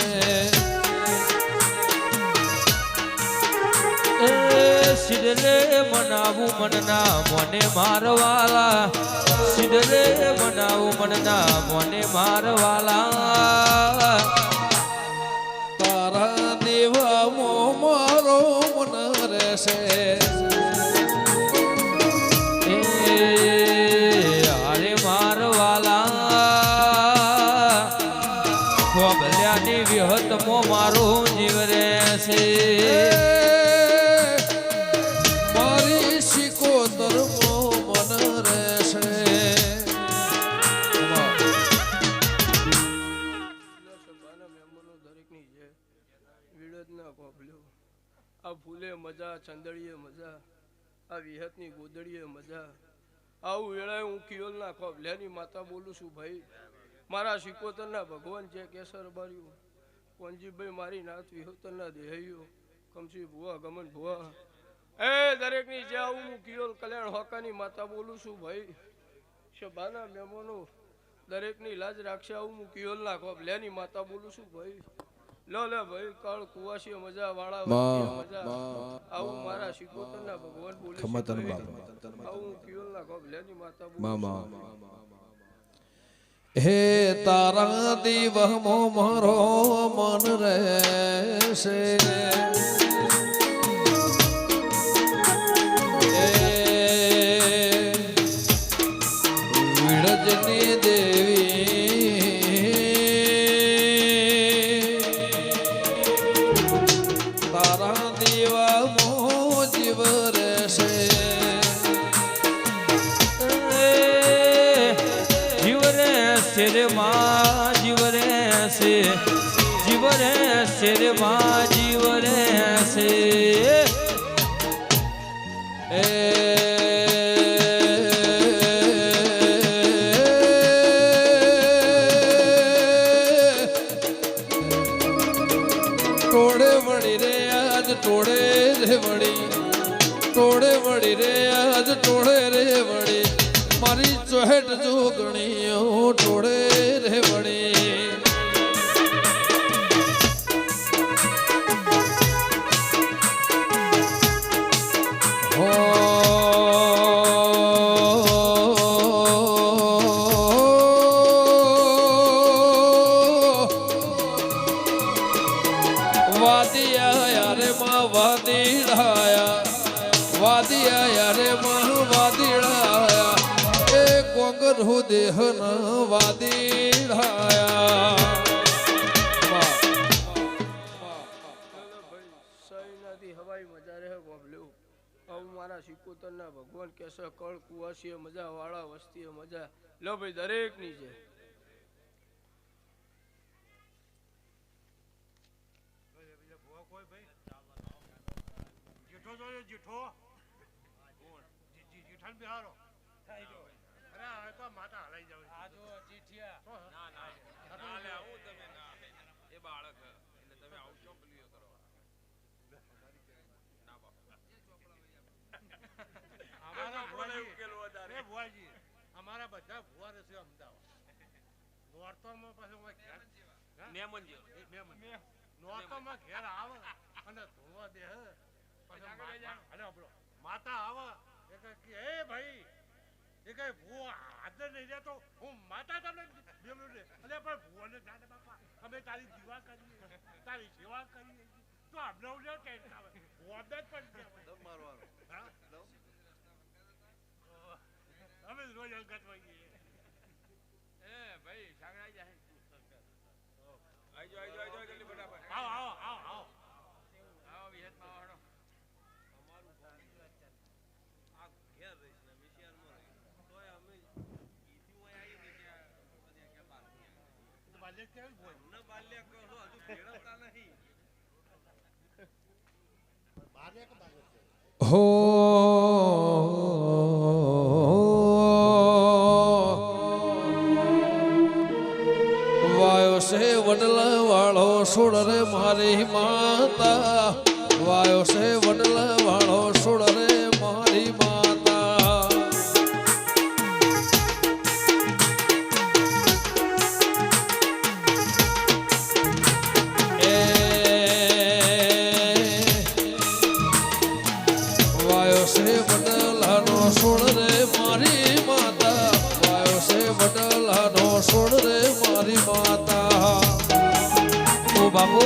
સિડલે મનાવું મનના મને મારવાલા, સિડલે મનાવું મનના મને મારવાલા. તારા દેવામાં મારો મન રહેશે. હારે મારવાલા ખોબલ્યાની વિહતમાં મારું જીવ રહેશે. મારી શિકોતરમાં મન રહેશે. દરેકની છે વિડતના કોપલ્યો આ ફૂલે મજા, ચંદડીએ મજા, આ વિહતની ગોદડીએ મજા. આવું વેળાએ હું કિયોલના કોપલ્યાની માતા બોલું છું ભાઈ. મારા શિકોતરના ભગવાન છે કેસર બાર્યું કોનજીભાઈ મારી નાથ વિહોતરના દેહૈયો કમસી ભુવા ગમન ભુવા એ દરેકની જે આવું હું કિયોલ કલ્યાણ હોકાની માતા બોલું છું ભાઈ. શબાના મહેમાનો દરેકની લાજ રાખશે આવું હું કિયોલના કોપલ્યાની માતા બોલું છું ભાઈ. લો લે ભાઈ કાળ કુવાસી મજા વાળા મજા આવું મારા શિકોતરના ભગવાન બોલે છે આવું કિયોલના કોપલ્યાની માતા બોલું હે તારા દીવમાં મારો મન રહેશે. વિડજની દેવી તારા દીવામાં જીવ રહેશે. જીવ રહેશે રે માં જીવ રહેશે, જીવ રહેશે રે માં જીવ રહેશે. ટોળે વળી રે આજ ટોળે રે વળી, ટોળે વળી રે આજ ટોળે રે વળી, મારી ચોહેટ જોગણીઓ ટોળે રે વળી. વાદિયા રે માં વાદીડાયા, વાદિયા રે માં વાદીડાયા, એ કોંગર દેહના વાદીડાયા. સૈનાથી હવાઈ મજા રહે ગોબલ્યો આવું મારા શિકોતરના ભગવાન કેસે કળ કુવાસીએ મજા વાળા વસ્તીએ મજા. લો ભાઈ દરેકની છે અમારા બધા ભુવા રહેશે અમદાવાદ નોરતોમાં પાછું નોરતોમાં ઘેર આવે અને ધોવા દે માતા આવે એ ભાઈ એ કઈ ભૂવો હાજર નહીં રહેતો હું માતા તમને બેલું ને અરે પણ ભૂવોને જાણે બાપા અમે તારી દીવા કરીએ તારી સેવા કરીએ તો અમને ઉડે કે આવે ભૂવોને જ પણ હા અમે રોજ અંગત હોઈએ એ ભાઈ સાગરાઈ જાય આજો જલ્દી ફટાફટ આવો આવો વિહેતમાં આવડો બાલ્ય કેવું હોય બાલ્ય કહો હજુ ભેળવતા નહીં બાલ્ય કે બાલ્ય હો વાયો છે વડલા વાળો સુડ રે મારી માતા વાયો છે વડલા વાળો સુડ રે મારી માતા એ વાયો છે વડલાનો સુડ રે મારી માતા વાયો છે વડલાનો સુડ રે મારી માતા ઓ બાબુ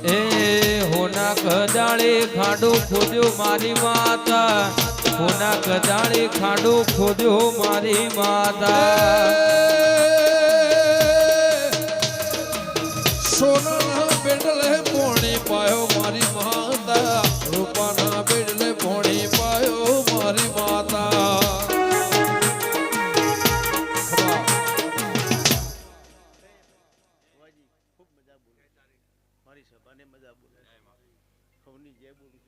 એ હોના કદાળે ખાડો ખોદ્યો મારી માતા હોના કદાળે ખાડો ખોદ્યો મારી માતા સોનાના બેડલે પોણી પાયો મારી માતા રૂપાના બેડલે પોણી પાયો મારી માતા ખૂબ મજા બોલે મારી સભાને મજા બોલે સૌની જય બોલું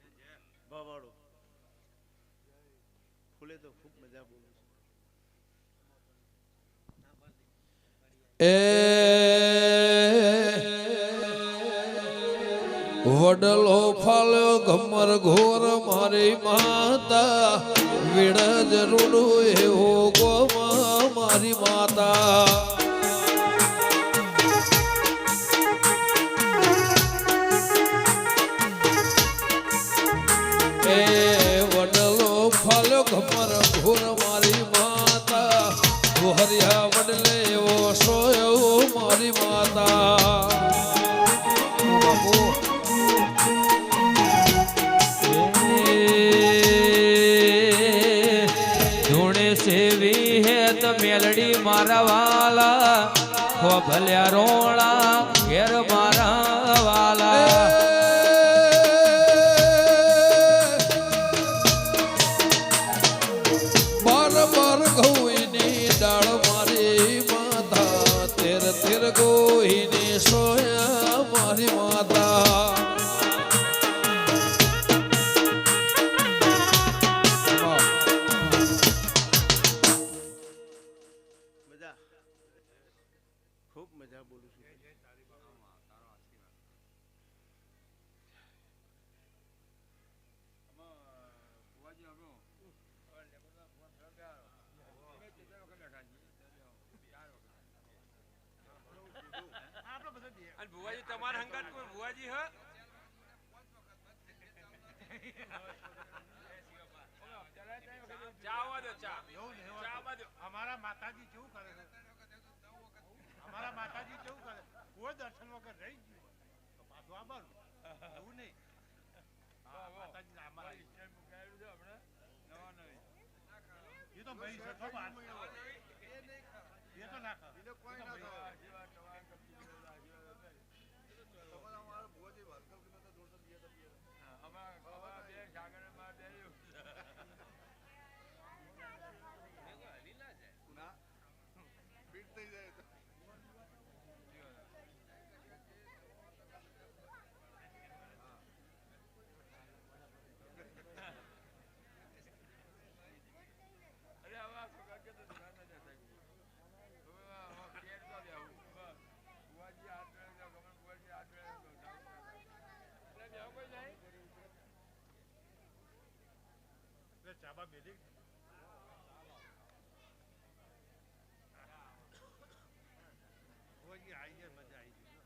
ભાવાળો ફૂલે તો ખૂબ મજા બોલું એ વડલો ફાલ્યો ગમર ઘોર મારી માતા વિડજ રૂડું એવો ગોમા મારી માતા એ વડલો ફાલ્યો ગમર ઘોર મારી માતા હરિયા વડલે એવો સોયો મારી માતા ધૂણે સેવી હે તો મેલડી મારા વાલા હો ભલ્યા રોણા ઘેર મારા વાલા બાર બાર ઘઉંની દાળ મારી માતા તેર તેર ગોહીની સોયા મારી માતા મજા ખૂબ મજા બોલું છું અને ભુવાજી તમારા હંગાત કોઈ ભુવાજી હ ચાવા દો ચા અમારા માતાજી કેવું કરે છે અમારા માતાજી કેવું કરે કોઈ દર્શન વગર રહી ગયું તો પાછું આવવાનું એવું નહીં માતાજી અમારા એ તો ભાઈ છે તો બાર એ તો ના કરે ચાબા બેલી કોઈ આવી જાય મજા આવી ગઈ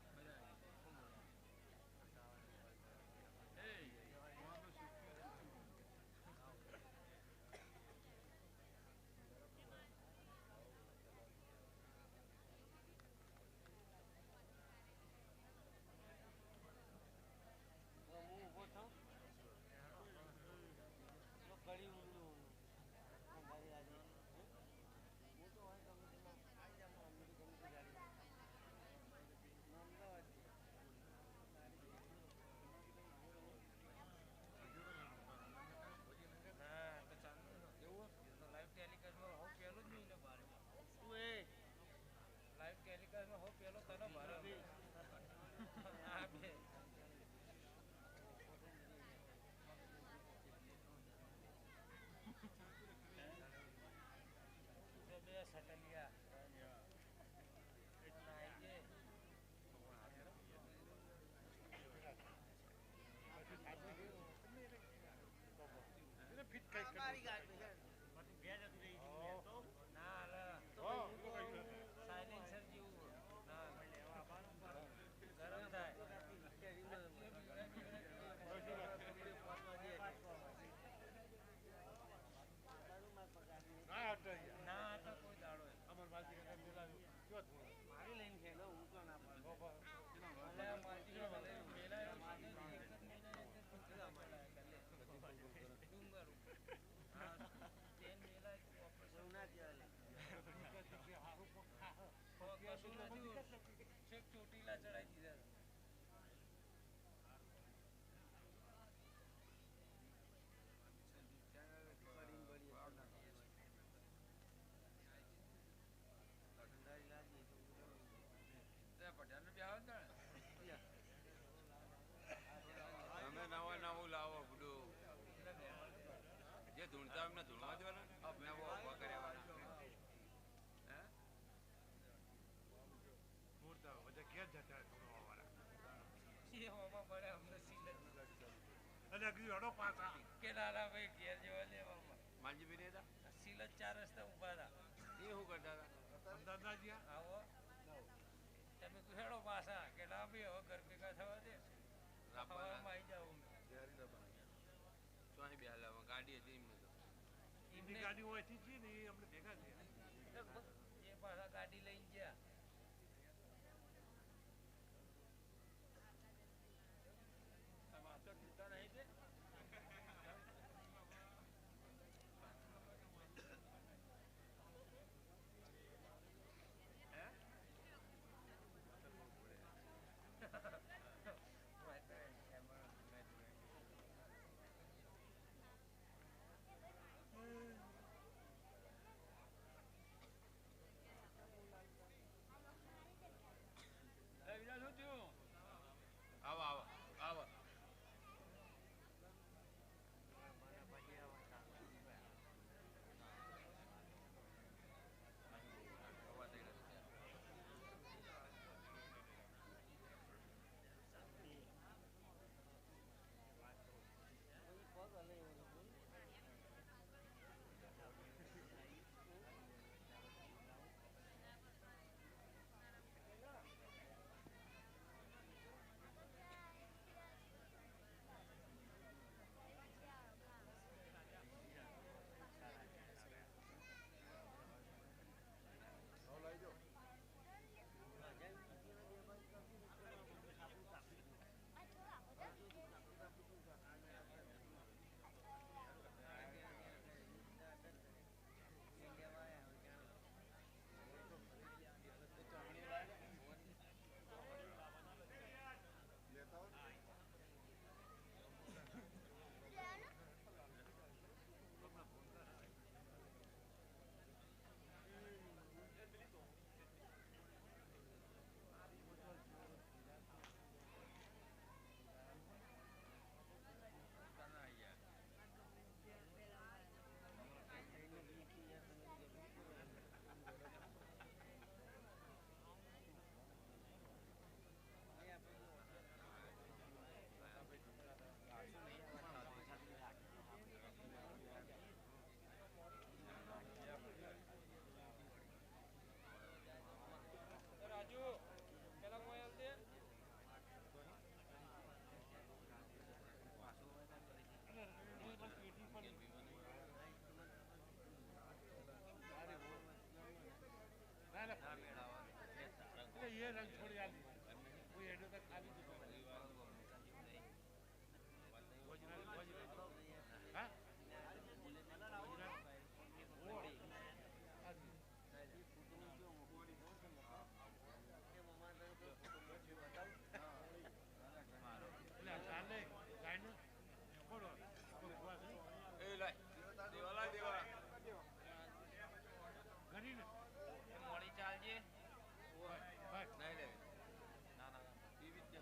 સીલા ચડાઈ દીધા પટેલ ને તમે નવા નવું લાવો બધું જે ધૂણતા એમને ધૂણવા દો ને નવો ઉભા કર્યા મૂર્તા બધા ઘેર જતા ધૂણવા વાળા સીએમાં પડે અમને સીલ અને અગરી હડો પાછા કે લાલા ભાઈ ઘેર જેવા લેવામાં માલજી ભાઈ હતા સીલ જ 4 રસ્તા ઉભા હતા એ શું કરતા હતા અંદાજ જ્યાં આવો તમે હેડો પાછા કે ના ભાઈ હવે ઘર ભેગા થવા દે હવામાં આવી જાવ સ્વાહી બે હાલામાં ગાડી હતી એમને તો એમની ગાડી હોયથી જ ને એ અમને ભેગા થયા એ પાછા ગાડી લઈને ગયા આવો આવો આવો ये रंग छोड़ यार वो एडो तक खाली हाँ મોડી ચાલજે નહીં લેવી ના ના ટીવી જ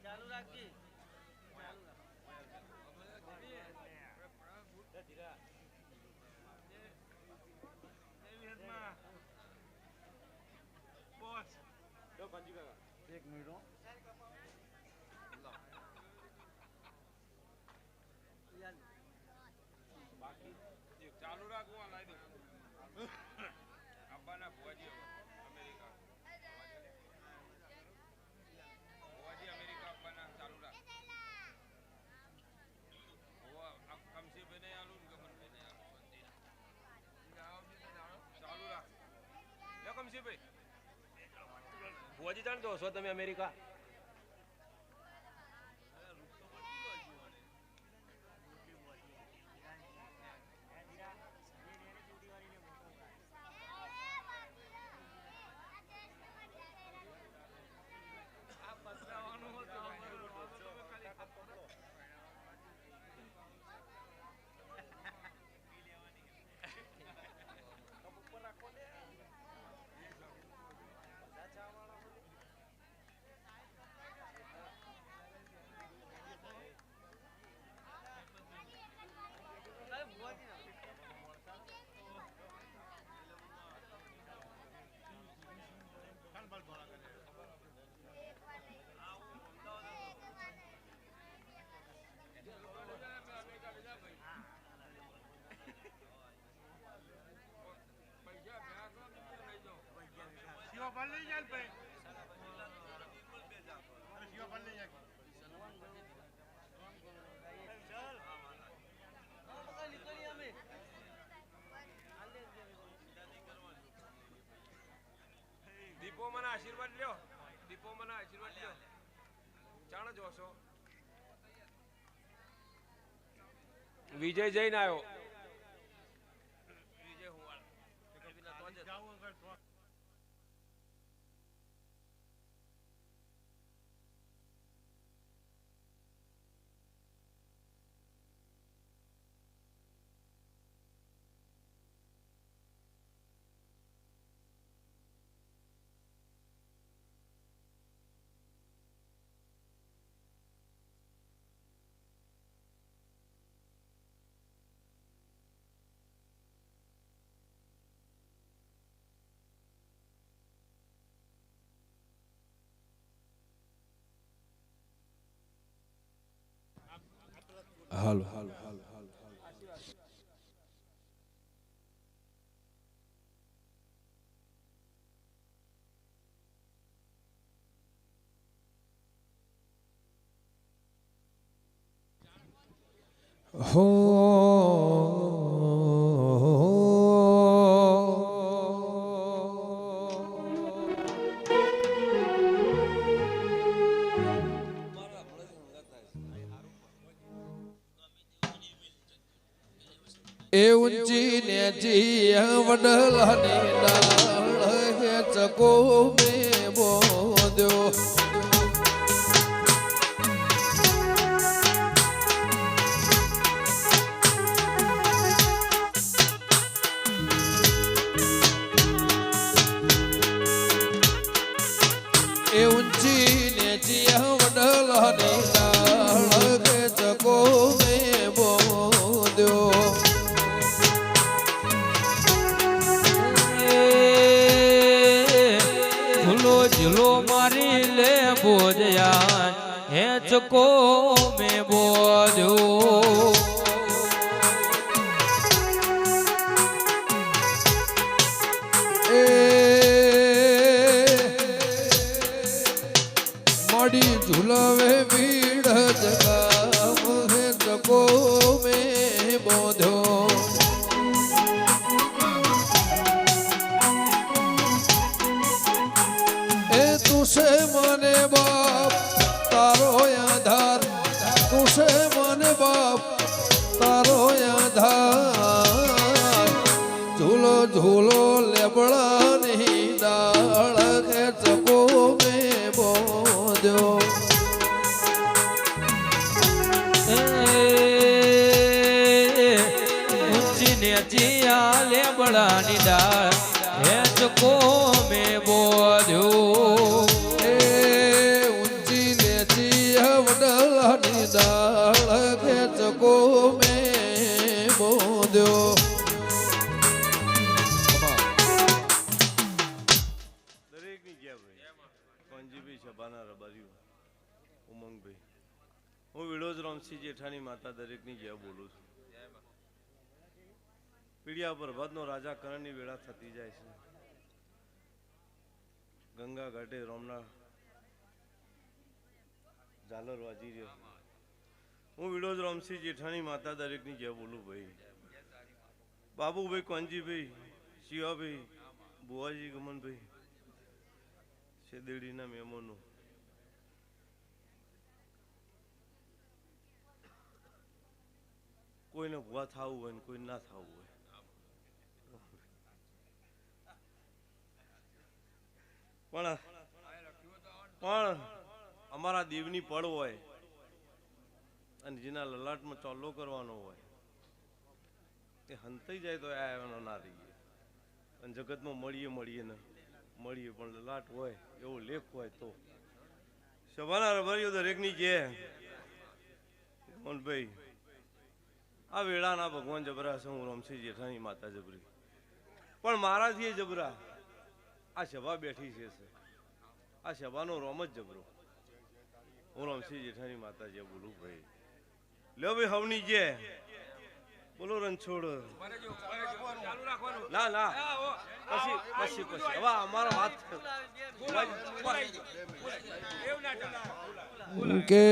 ચાલુ રાખી એક મિનિટ ચાલુ રાખવું લાવી દો આબાના ભુવાજી અમેરિકા ભુવાજી અમેરિકા આબાના ચાલુ રાખ કમસીભાઈ ને આલું ગમનભાઈ ને આલું ચાલુ રાખ લે કમસીભાઈ ભુવાજી જાણતો છો તમે અમેરિકા ભલ લઈ જાય ભાઈ શિવા ભલ લઈ જાય દીપો મને આશીર્વાદ લ્યો દીપો મને આશીર્વાદ લ્યો જાણો જોશો વિજય જઈને આવ્યો વિજય હુવાળ હાલો એ ઊંચી નેચી વડલાની ડાળ હે ચકો મે બોદ્યો એ ઊંચી નેચી વડલાની ડાળ કે ચકો મે બોદ્યો ઝૂલો ઝૂલો મારી લે બોજયા હે ચકો મે બોદ્યો માડી ઝુલાવે ભીડ જગા હે ચકો મે બોધ્યો એ તુસે મને બાપ તારો આધાર તુસે મને બાપ તારો આધાર ઝૂલો ઝૂલો લેબડાની દાળ કે ચકો મે બોધ્યો ઊંચી નેચી આ લેબડાની દાળ હે ચકો મે બોધ્યો એ ઊંચી નેચી વડલાની દાળ કે ચકો મે બોધ્યો દરેકની ગયા ભાઈ કોંજીભાઈ છબાના રબારીઓ ઉમંગભાઈ હું વિડોજ રામસિંહ જેઠાની માતા દરેકની ગયા બોલું છું પીડિયા પ્રભાતનો રાજા કરણની વેળા થતી જાય છે ગંગા ઘાટે રોમના ઝાલર વાજી રહ્યો હું વિડોજ રામસિંહ જેઠાની માતા દરેકની ગયા બોલું ભાઈ બાબુભાઈ કોંજીભાઈ શિવાભાઈ બુવાજી ગમનભાઈ શેદેડીના મહેમાનો કોઈને ભૂવા થવું હોય ને કોઈ ના થવું હોય પણ અમારા દેવની પળ હોય અને જેના લલાટમાં ચોલ્લો કરવાનો હોય એ હંતાઈ જાય તો એનો ના રહીએ અને જગતમાં મળીએ ને મળીએ પણ લલાટ હોય એવો લેખ હોય તો સભાના રબારીઓ દરેકની કે ભાઈ આ વેળાના ભગવાન જબરા છે હું રામસિંહ જેઠાની માતા જબરી પણ મારાથી એ જબરા આ સભા બેઠી છે આ સભાનો રોમ જ જબરો હું રામસિંહ જેઠાની માતા જે બોલું ભાઈ લ્યો ભાઈ હવની જે બોલો રણછોડ ના ના પછી હવે અમારો હાથ કે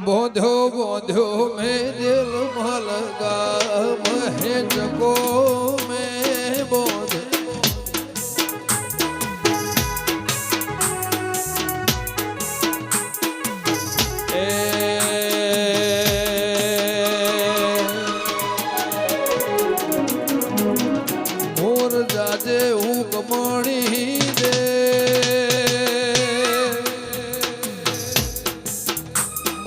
બોધ્યો બોધ્યો મેં દિલ મલગા મહે ચકો મેં બોધ મોર જાજે હું કમણી દે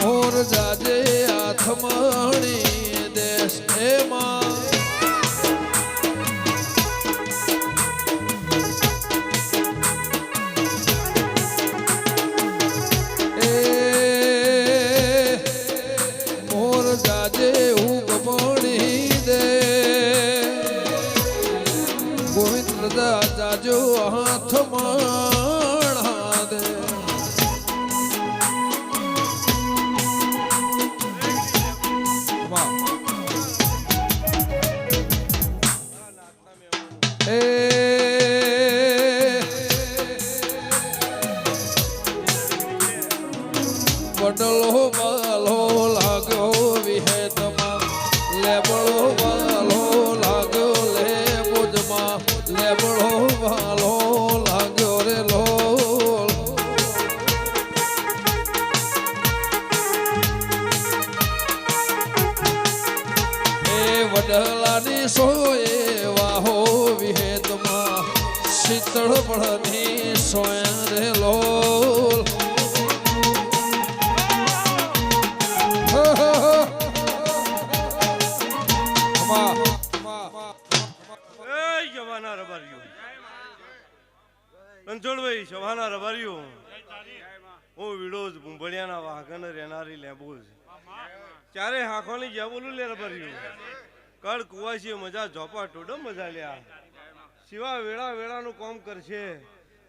મોર જાજે આથમણી દેશ એમાં મોર જાજે હું કમણી દે ગોવિંદ દાદા જાજો હાથમાં દે વડલો વાલો લાગ્યો વિહેતમાં લેબડો વાલો લાગ્યો લે મુજમાં લેબડો વાલો લાગ્યો રે લોલ એ વડલાની સોએ વાહો વિહેતમાં શીતળ પડની સોય રે લોલ Come on. રણછોડભાઈ સવાના રબારીઓ હું વિડોજ ભૂંભળિયાના વાહકને રહેનારી લેબોજ ચારે હાખોની જ્યાં બોલું લે રબારીઓ કળ કુવાસી મજા ઝોપા ટોડમ મજા લ્યા શિવા વેળા વેળાનું કામ કરશે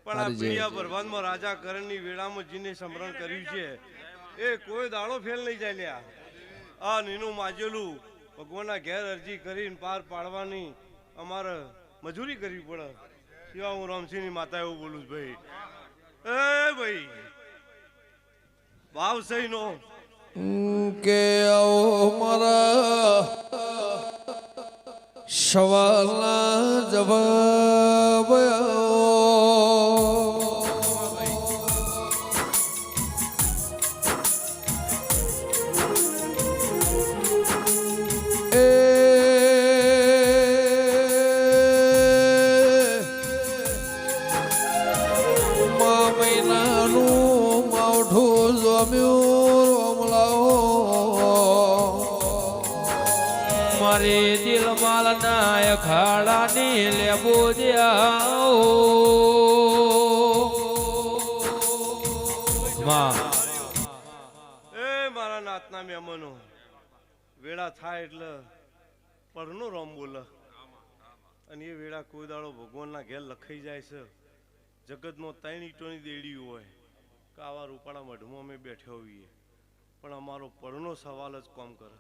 પણ આ પીડિયા બરબાદમાં રાજા કરણની વેળામાં જીને સમરણ કર્યું છે એ કોઈ દાડો ફેલ નહીં જાય લ્યા આ નીનું માજેલું ભગવાનના ઘેર અરજી કરીને પાર પાડવાની અમારે મજૂરી કરવી પડે શિવા હું રામસિંહની માતા એવું બોલું છું ભાઈ એ ભાઈ ભાવ સહી નો કે આવો મારા સવાલના જવાબ મહિનાનું માવઠું જમ્યું મારી દિલ માલના અખાડાની લેબો માં એ મારા નાતના મહેમાનો વેળા થાય એટલે પરનો રોમ બોલે અને એ વેળા કોઈ દાડો ભગવાનના ઘેર લખાઈ જાય છે જગતમાં 3 ઈંટોની દેડી હોય કે આવા રૂપાળા મઢમાં અમે બેઠા હોઈએ પણ અમારો પડનો સવાલ જ કોમ કરે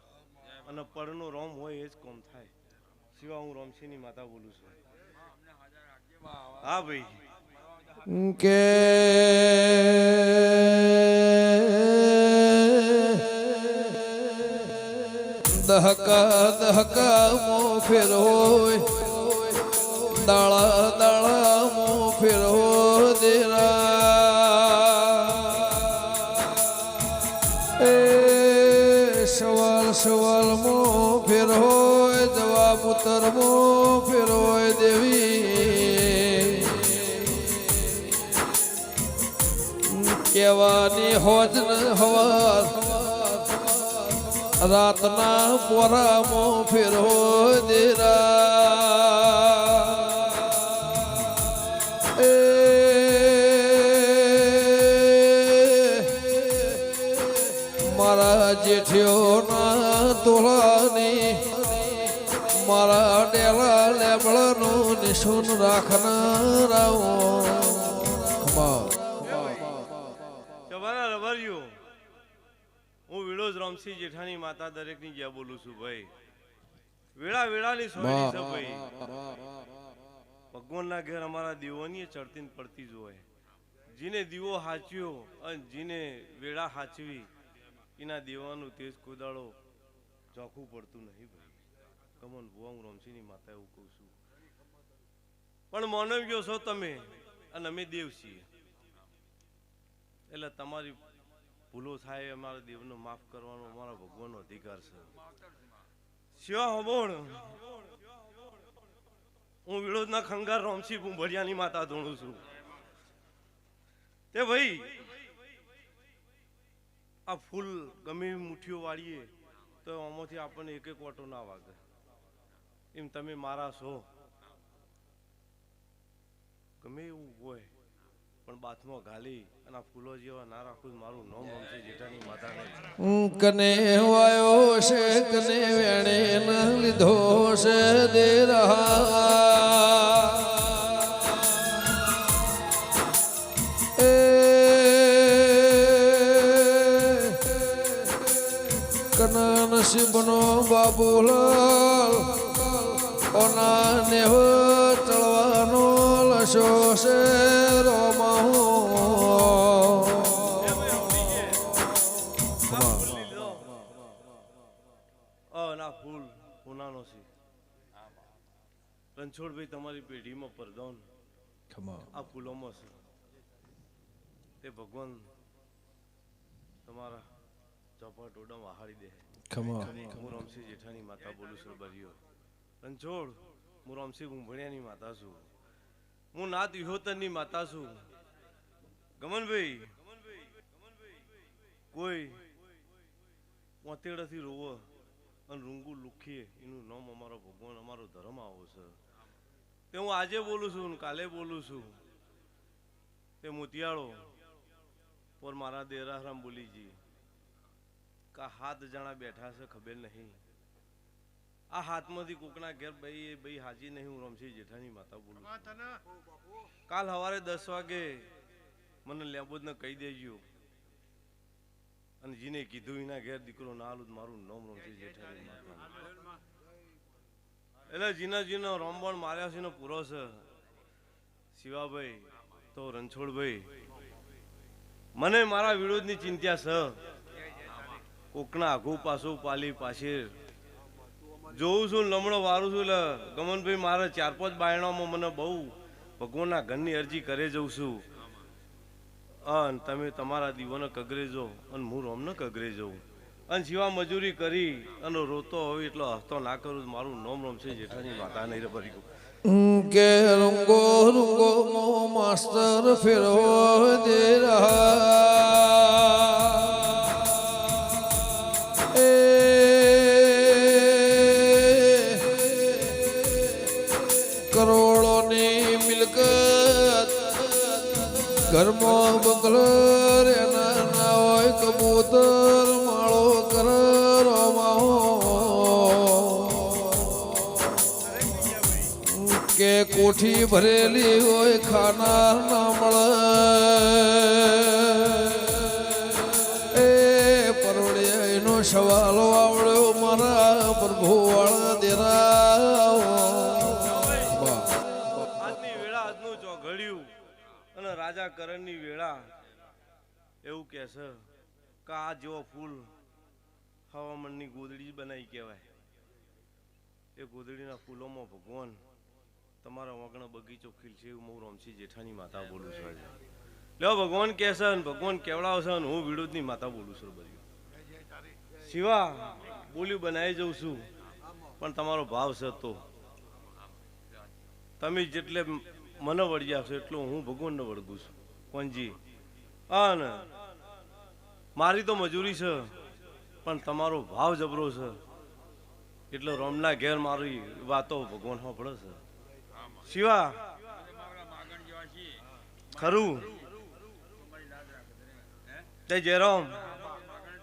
અને પડનો રોમ હોય એ જ કોમ થાય શિવા હું રામસિંહની માતા બોલું છું હા ભાઈ કે દહકા દહકા મો ફેરો દાળા દાળા મો ફેરો દેરા એ સવાલ સવાલ મો ફેરો જવાબ ઉત્તર મો ફેરો દેવી કેવાની હોજ હવાર રાતના પોરામો ફેરો દેરા એ મારા જેઠિયોના તોલાની મારા ડેલા લેબડાનું નિશુન રાખનારા સવાના રબારીઓ હું વિડોજ રામસિંહ જેઠાની માતા દરેકની જ્યાં બોલું છું ભાઈ વેળા વેળાની સોયરી છે ભાઈ ભગવાનના ઘેર અમારા દીવોની ચડતી ને પડતી જ હોય જીને દીવો હાચ્યો અને જીને વેળા હાચવી એના દેવાનું તેજ કોદાળો ચોખ્ખું પડતું નહીં ભાઈ કમન ભુવા હું રામસિંહની માતા એવું કહું છું પણ માનવ્યો છો તમે અને અમે દેવ છીએ એટલે તમારી ભૂલો થાય અમારા દેવનો માફ કરવાનો અમારા ભગવાનનો અધિકાર છે શિવા હબોણ હું વિરોધના ખંગાર રામસિંહ ભૂંભળિયાની માતા ધોણું છું તે ભાઈ આ ફૂલ ગમે મુઠ્ઠીઓ વાળીએ તો આમાંથી આપણને એક એક વાટો ના વાગે એમ તમે મારા છો ગમે એવું હોય પણ બાથમાં ઘાલી અને ફૂલો જેવા ના રાખું મારું નામ રામસિંહ જેઠાની માતા નહીં કને વાયો છે કને વેણે ન લીધો છે દે રહા એ કના નસીબનો બાબુલાલ ઓના નેહ ચળવાનો લશો છે રોમાહો ના ફૂલ ઉનાનો છે રણછોડભાઈ તમારી પેઢીમાં પરદોન આ ફૂલોમાં છે તે ભગવાન તમારા ચોપા ટોડા વહાડી દે હું રામસિંહ જેઠાની માતા બોલું છું બરીઓ રણછોડ હું રામસિંહ ભૂંભળિયાની માતા છું હું નાત વિહોતરની માતા છું ગમનભાઈ કોઈ પોતેડાથી રોવો અને રૂંગુ લુખીએ એનું નામ અમારો ભગવાન અમારો ધર્મ આવો છે તે હું આજે બોલું છું કાલે બોલું છું તે મોતિયાળો પર મારા દેરારામ બોલીજી કા 7 જણા બેઠા છે ખબર નહીં આ હાથમાંથી કોકના ઘેર ભાઈ હાજી નહીં હું રમશી જેઠાની માતા બોલું કાલ સવારે 10 વાગે મને લેબોદને કહી દેજો અને જીને કીધું એના ઘેર દીકરો ના આલું મારું નામ રમશી જેઠાની માતા એટલે જીનો રોમબણ માર્યા છે પૂરો છે શિવાભાઈ તો રણછોડભાઈ મને મારા વિરોધની ચિંતા છે કોકના આઘું પાછું પાલી પાછળ જોઉં છું લમણો વારું છું એટલે ગમનભાઈ મારે 4-5 બાયણામાં મને બહુ ભગવાનના ઘરની અરજી કરે જઉં છું અને તમે તમારા દીવાને કગરે જો અને હું રોમને કગરે જઉં અને જીવા મજૂરી કરી અને રોતો હોય એટલો હસતો ના કરું મારું નામ રમશે જેઠાની માતા નહીં ભરી કે રંગો રંગો મો માસ્ટર ફેરવો દે રહા એ કરોડોની મિલકત ઘરમાં બંગલો રે ના હોય કબૂતર માળો કર રમાવો કે કોઠી ભરેલી હોય ખાનાર ના મળે એ પરવડિયાનો સવાલ આવડ્યો મારા પ્રભુ વાળા દેરા આજની વેળા આજનું ચોઘડ્યું અને રાજા કરણની વેળા એવું કહે છે કે આ જેવો ફૂલ હવામાનની ગોદડી જ બનાવી કહેવાય એ ગોદડીના ફૂલોમાં ભગવાન તમારા વાંકણા બગીચો ખીલશે એવું હું રમશી જેઠાની માતા બોલું છું લ્યો ભગવાન કહે છે ને ભગવાન કેવડાવશે ને હું વિરોધની માતા બોલું છું બધું શિવા બોલ્યું બનાવી જઉં છું પણ તમારો ભાવ છે તો તમે જેટલે મને વળી આપશો એટલું હું ભગવાનને વળગું છું કોણજી અને મારી તો મજૂરી છે પણ તમારો ભાવ જબરો છે એટલે રોમના ઘેર મારી વાતો ભગવાન સાંભળે છે શિવા ખરું તે જેરોમ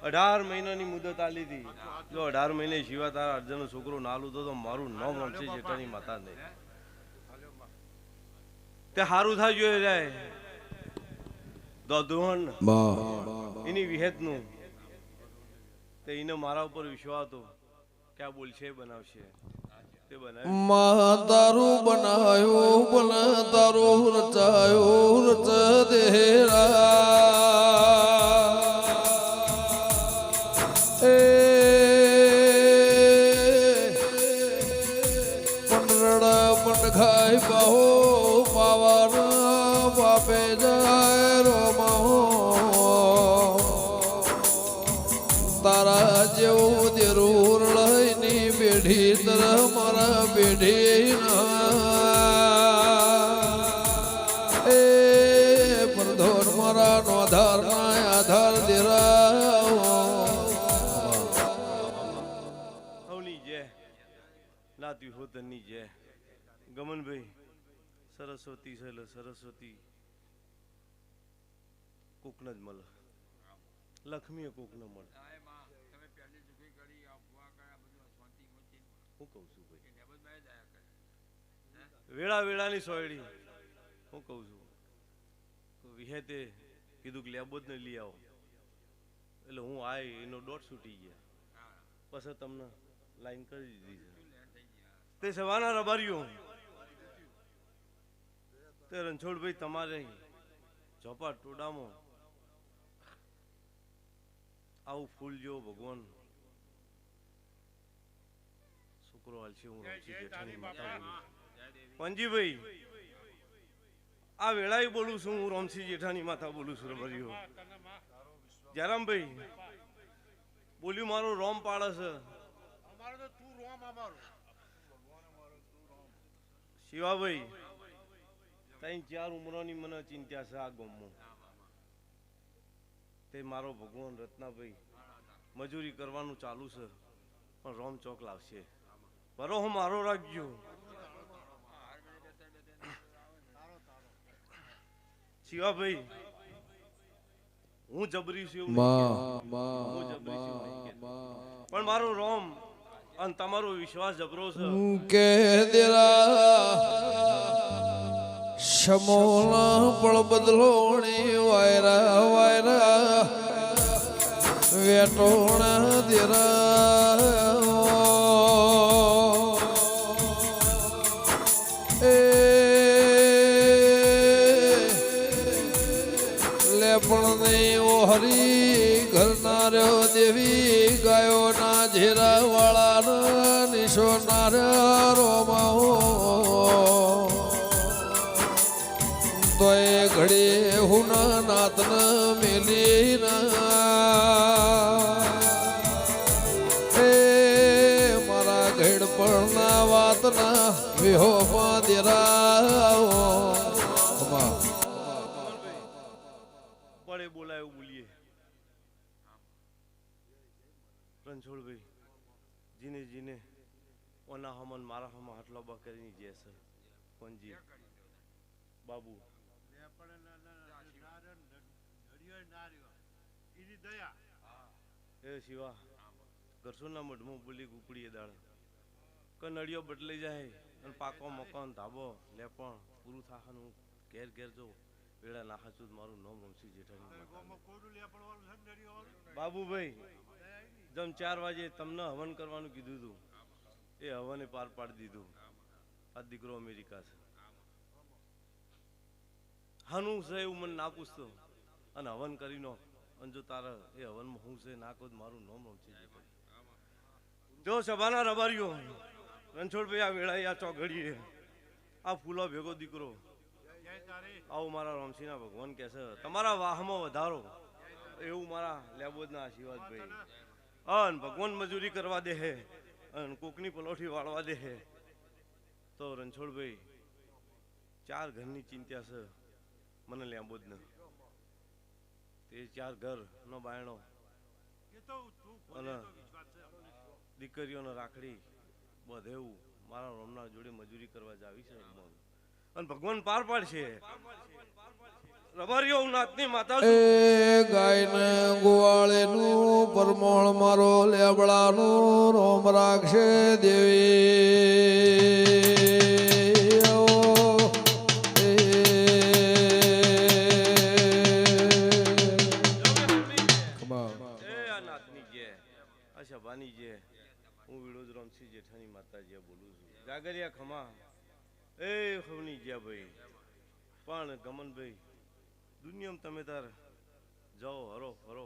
18 મહિનાની મુદત આલી હતી જો 18 મહિને શિવા તારા અર્જનનો છોકરો નાલું તો મારું નામ રમશે જેઠાની માતા નહીં તે હારું થાય જોઈએ જાય દોધુહન એની વિહેતનું તે એને મારા ઉપર વિશ્વાસ હતો કે આ બોલશે બનાવશે તે બનાવ્યું તારું બનાયો બન તારું રચાયો રચ દેરા એ પંડરડા પંડ ખાય પાહો પાવાર બાપે જાય રોમાહો તારા જેવું દેરું લઈની બેઢી તર મારા બેઢી એ પ્રધોર મારા નો આધાર ના આધાર હવની જય નાતી હોતની જય ગમનભાઈ સરસ્વતી છે એટલે સરસ્વતી કોકને જ મળે લક્ષ્મી કોક ન મળે હું કહું છું ભાઈ વેળા વેળાની સોયડી હું કહું છું વિહેતે કીધું કે લેબોદ ને લઈ આવો એટલે હું આય એનો દોઢ છૂટી ગયા પછી તમને લાઈન કરી દીધી તે સવારના રબારીઓ તે રણછોડભાઈ તમારે ચોપા ટોડામાં આવું ફૂલ જેવો ભગવાન છોકરો હાલશે હું રમશી જેઠાની માતા બોલું પંજીભાઈ આ વેળાએ બોલું છું હું રમશી જેઠાની માતા બોલું છું રબરીઓ જયરામભાઈ બોલ્યું મારું રોમ પાડે છે શિવાભાઈ 3-4 ઉંમરોની મને ચિંતા છે આ ગામમાં તે મારો ભગવાન રત્નાભાઈ મજૂરી કરવાનું ચાલુ છે પણ રોમ ચોક લાવશે બરો હું મારો રાખજો શિવાભાઈ હું જબરી છું એવું માં નહીં કહેતો. હું જબરી છું એવું નહીં કહેતો. પણ મારું રોમ અને તમારો વિશ્વાસ જબરો છે. કે દેરા સમોલા પણ બદલોણી વાયરા વાયરા વેટોણા દેરા એ લેપણ નહીં ઓ હરી ઘરના રહ્યો દેવી ગાયો ના ઝેરા વાળા નિશો નાર્યા રોમાઓ તો એ ઘડી હું નાતન મેલી એ મારા ઘેડ પણ ના વાત ના વિહો દેરાઓ પડે બોલાય એવું બોલીએ. રણછોડભાઈ જીને જીને ઓના હમન મારા હમા હાટલો બા કરીને જે છે કોણજી બાબુ એ શિવા ઘરસોના મઢમાં બોલી ગુકડીએ દાળ કે નળિયો બદલાઈ જાય અને પાકો મકાન ધાબો લેપણ પૂરું થાવાનું ઘેર ઘેર જો વેળા ના હાચું મારું નામ રમસી જેઠાણી બાબુભાઈ જેમ 4 વાગે તમને હવન કરવાનું કીધું હતું એ હવને પાર પાડી દીધું. આ દીકરો અમેરિકા છે હાનું છે એવું મને ના પૂછતો અને હવન કરી નો અને જો તારા એ હવનમાં હું છે ના કહું મારું નામ રમસી જેઠાણી. જો સભાના રબારીઓ રણછોડભાઈ આ વેળાએ આ ચોઘડીએ આ ફૂલો ભેગો દીકરો આવું મારા રમસીના ભગવાન કહે છે તમારા વાહમાં વધારો એવું મારા લેબોદના આશીર્વાદ ભાઈ. અન ભગવાન મજૂરી કરવા દે હે અને કોકની પલોઠી વાળવા દે હે તો રણછોડભાઈ 4 ઘરની ચિંતા છે મને લેબોદને તે 4 ઘર નો બાયણો અને દીકરીઓને રાખડી બધેવું મારા રોમના જોડે મજૂરી કરવા જાવી છે અને ભગવાન પાર પાડશે. રબારીઓ નાતની માતા એ ગાયને ગોવાળેનું પરમોળ મારો લેબડાનું રોમ રાખશે દેવી નાતની જે આ સભાની જે હું વિડોદ રમસી જેઠાની માતાજી બોલું છું. જાગરિયા ખમા એ ખવની જ્યા ભાઈ પણ ગમનભાઈ દુનિયામાં તમે તાર જાઓ હરો હરો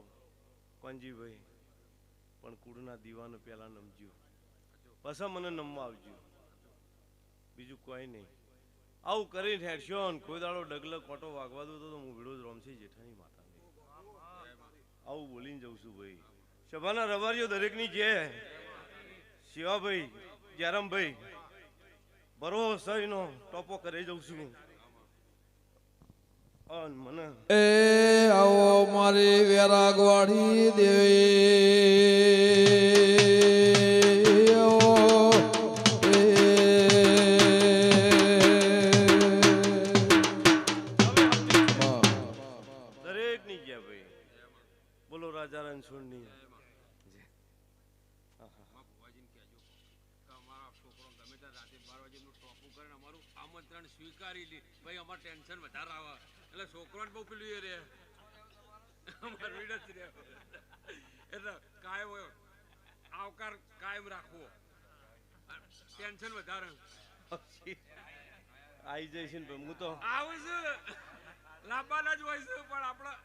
કોંજીભાઈ પણ કુળના દીવાનો પહેલા નમજો પાછા મને નમવા આવજો બીજું કોઈ નહીં. આવું કરીને હેડશો ને કોઈ દાડો ડગલો કોટો વાગવા દો તો હું વિડોદ રમસી જેઠાની માતા આવું બોલીને જઉં છું ભાઈ. સભાના રવારીઓ દરેકની જે શિવાભાઈ જયરામભાઈ ભરોસાનો ટોપો કરી જઉં છું. મને એ આવો મારી વેરાગવાડી દેવી દરેક ની ગયા ભાઈ બોલો રાજા રણછોડની. સ્વીકારી લી ભાઈ અમાર ટેન્શન વધારે આવે એટલે છોકરોને બહુ પેલું એ રે અમાર વિડત રે એટલે કાયમ આવકાર કાયમ રાખવો ટેન્શન વધારે આવી જઈશ ને હું તો આવું છે લાંબાના જ હોય છે પણ આપણા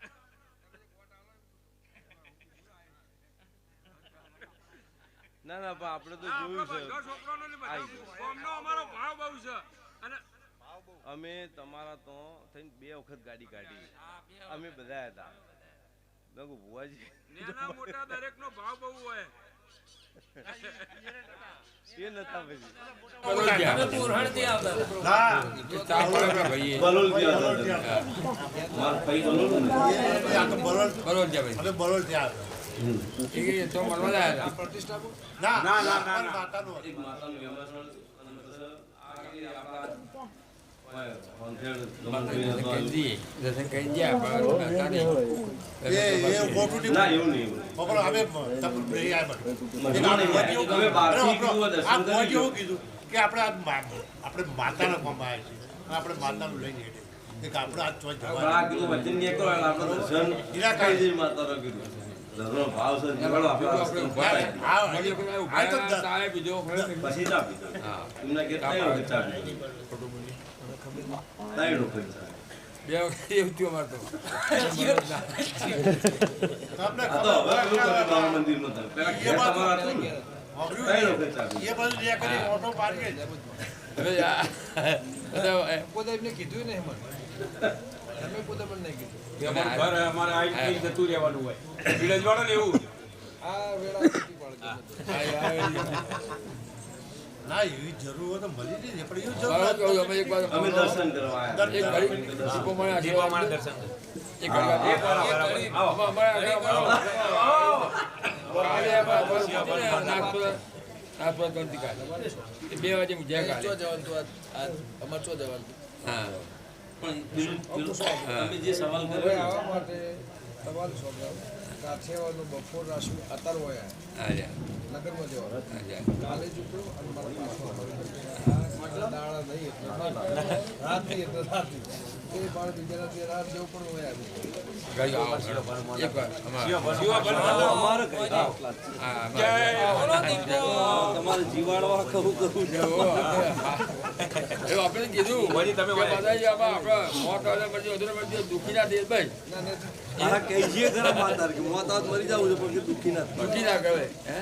ના ના પણ આપણે તો જોયું છે છોકરાનો અમારો ભાવ બહુ છે અને અમે તમારા તો થઈને 2 વખત ગાડી કાઢી અમે બધા હતા મેં ભુવાજી નાના મોટા દરેક નો ભાવ બહુ હોય એ નતા પછી આપણે માતાના કોમાં આવ્યા છીએ આપણે માતાનું લઈને એક આપણે આ ચોઈ પોતે એમને કીધું ને હેમંત તમે પોતે પણ નહીં કીધું અમારે આ જતું રહેવાનું હોય વિરજવાડો ને એવું આ વેળા કેટલી પાડજો. ના એવી જરૂર હોય તો મળી જઈએ પણ એવું બરાબર કહ્યું, અમે એક વાર અમે દર્શન કરવા એક ઘડી દીપો મળે આશીર્વાદ લે. એક ઘડી નાગપુર ગણતી કાઢે 2 વાગે મુજ્યા કાઢે. અમારે ચો જવાનું હા તમે જે સવાલ હવે કર્યો આવવા માટે તમારું સ્વભાવ કાઠિયાવાડનું બપોર રાશું અત્યારે હોય આજા નગરમાં જવાનું આજા કાલે ચૂક્યો અને મારા પાછો દાણા નહીં એટલે રાત નહીં એટલે રાત નહીં એ પણ બીજા રાત જેવું પણ હોય આવ્યું. ગઈ આવો એક વાર તમારે જીવાડવા કહું કરું એવું આપણે કીધું તમે દુઃખી ના દે ભાઈ આ કહી છીએ ખરા માતા કે મોત આજ મરી જાવ છે પણ કે દુઃખી ના દુઃખી ના કરે હે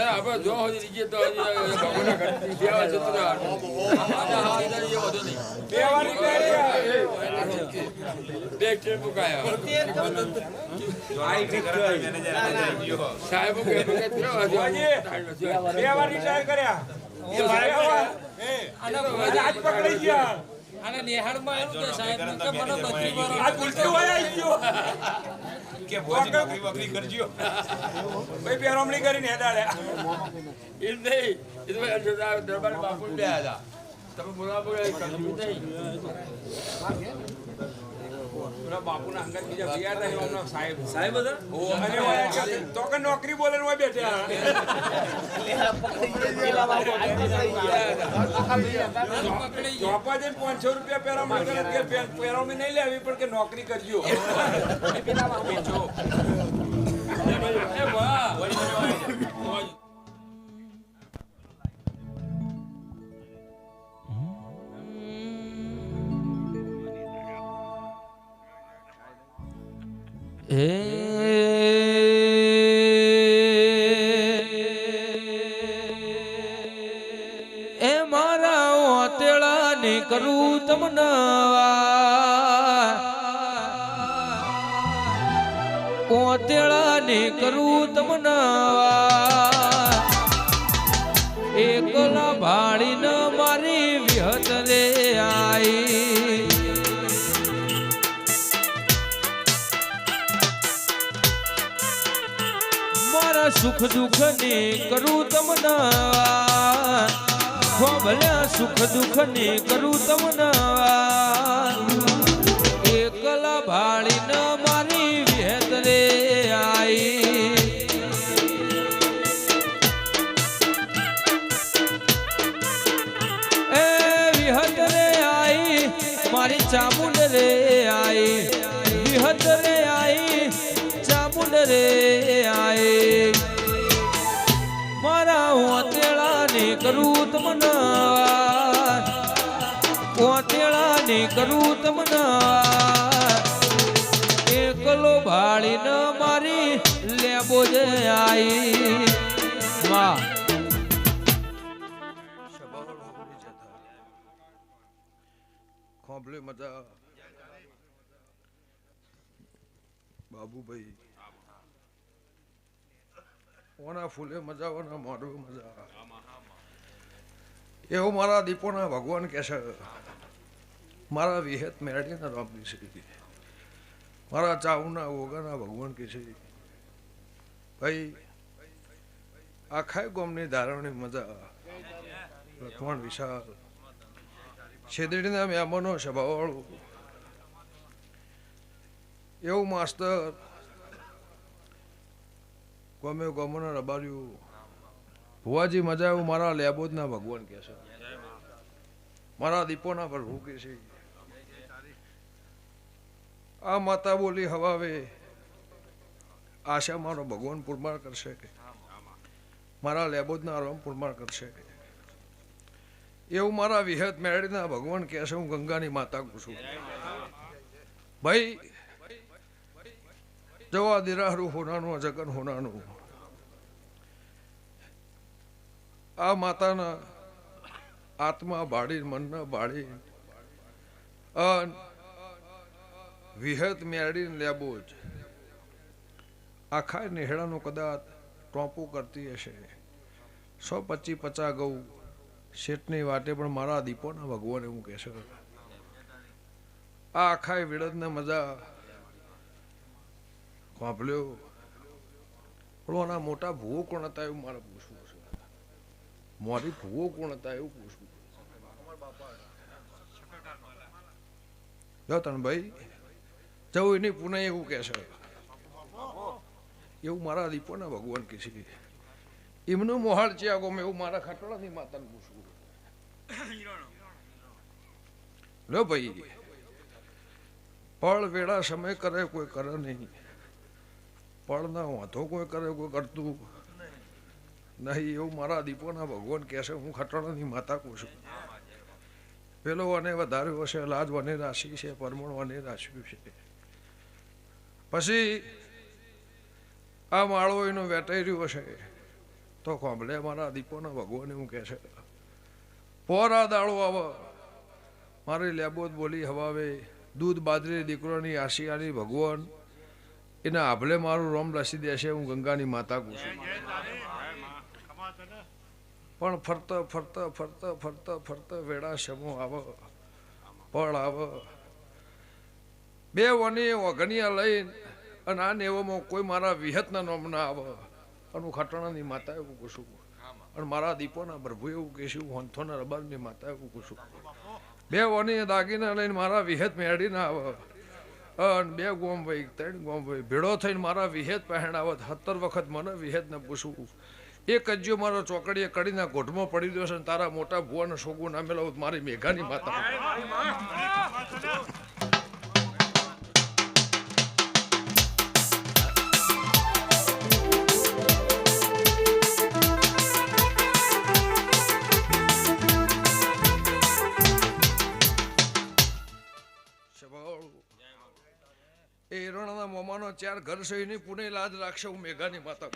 આપણે જો હજી રીજે તો ભગવાનના ઘરથી સેવા જતું બે ટ્રેન મુકાયા સાહેબ દરબાર બાપુ બે હતા તમે બોલાવો બાપુના અંગત બીજા તૈયાર સાહેબ સાહેબ તો કે નોકરી બોલે બેઠા ચોપા જઈને 500 રૂપિયા પેરામણી નહીં લેવી પણ કે નોકરી કરજો એ મારા ઓતેળા ને કરું તમને ઓતેળા ને કરું તમને એકલા ભાળીને મારી વિહત રે આઈ મારા સુખ દુઃખ ને કરું તમને ભલ્યા સુખ દુઃખ ને કરું તમને એકલા ભાળીને મારી વિહત રે આઈ એ વિહત રે આઈ મારી ચામુંડ રે આઈ વિહત રે આઈ ચામુંડ રે આઈ મારા ઓતેળા ને કરું તમને ઓતેળા ને કરું તમને એકલો ભાળીને મારી લેબો જે આઈ માં ખોંભલે મજા બાબુભાઈ ઓના ફૂલે મજા ઓના મોઢું મજા એવું મારા દીપોના ભગવાન કહે છે મારા વિહેત મેળીને રમવી છે મારા ચાવના ઓગાના ભગવાન કે છે ભાઈ આખા ગોમની ધારણની મજા લખમણ વિશાળ છેદડીના મહેમાનો સભાવાળું એવું માસ્તર ગમે ગમના રબાર્યું ભુવાજી મજા એવું મારા લેબોદના ભગવાન કે છે મારા દીપોના પ્રભુ કે છે આ માતા બોલી હવાવે આશા મારો ભગવાન પુરમાર કરશે મારા લેબોદના રામ પુરમાર કરશે એવું મારા વિહત મેળીના ભગવાન કહે છે હું ગંગાની માતા છું ભાઈ જવા દિરાહરું હોનાનું જગન હોનાનું આ માતાના આત્મા બાળી મનના બાળી અન વિહત મેળીને લેબો જ આખા નેહડાનું કદાચ ટોપું કરતી હશે 125-50 ગૌ શેઠની વાટે પણ મારા દીપોના ભગવાન એવું કહેશે આ આખા વિડદને મજા વાપલ્યો પણ મોટા ભૂવો કોણ હતા એવું મારે પૂછવું છે મારી ભૂવો કોણ હતા એવું પૂછવું જો તને ભાઈ જવું એની પુનઃ એવું કે છે એવું મારા દીપોના ભગવાન કે છે એમનું મોહાળ છે આગો મેં એવું મારા ખટોળાની માતાને પૂછવું લો ભાઈ પળ વેળા સમય કરે કોઈ કરે નહીં પળ ના વાંધો કોઈ કરે કોઈ કરતું નહીં એવું મારા દીપોના ભગવાન કહે છે હું ખટોળાની માતા કહું છું પેલો વને વધાર્યો હશે લાજ વને રાશિ છે પરમણ વને રાશ્યું છે પછી આ માળો એનો વેટાઈ રહ્યો હશે તો ખોંભલે મારા દીપોના ભગવાન એવું કહે છે પોરા દાળો આવે મારી લેબોદ બોલી હવાવે દૂધ બાજરી દીકરોની આશિયાની ભગવાન એના આભલે મારું રોમ રસી દેશે હું ગંગાની માતા કહું છું પણ ફરતા ફરતા ફરતા ફરતા ફરતા વેળા સમો આવે પળ આવે બે વની ઓઘનિયા લઈને અને આ નેવામાં કોઈ મારા વિહતના નામ ના આવે અને હું ખટણાની માતા એવું કહું છું અને મારા દીપોના પ્રભુ એવું કહેશું હંથોના રબારની માતા એવું કહું છું બે વની દાગીના લઈને મારા વિહત મેળી ના આવે અને 2 ગોમ ભાઈ 3 ગોમ ભાઈ ભેળો થઈને મારા વિહેત પહેણ આવત 17 વખત મને વિહેતને પૂછવું એક કજ્યો મારો ચોકડીએ કડીના ગોઠમાં પડી ગયો છે અને તારા મોટા ભુવાને સોગું ના મેળવું મારી મેઘાની માતા એ રણના મોમાનો 4 ઘર છે એની પુણે લાજ રાખશે હું મેઘાની માતા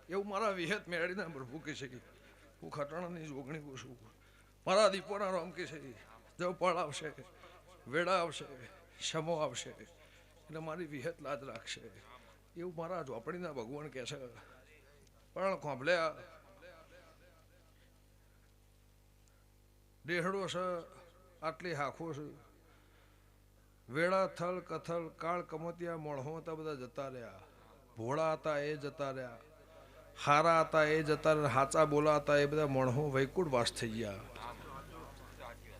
એવું મારા વિહેત મેળીના પ્રભુ કે છે હું ખટાણાની જોગણી કહું છું મારા દીપોના રામ કે છે જો પળ આવશે વેળા આવશે સમો આવશે એટલે મારી વિહેત લાજ રાખશે એવું મારા ઝોપડીના ભગવાન કહે છે પણ ખોંભલ્યા દેહડો છે આટલી હાખો છે વેળા થલ કથલ કાળ કમતિયા મોણહો હતા બધા જતા રહ્યા ભોળા હતા એ જતા રહ્યા હારા હતા એ જતા રહ્યા હાચા બોલા હતા એ બધા મોણહો વૈકુંઠ વાસ થઈ ગયા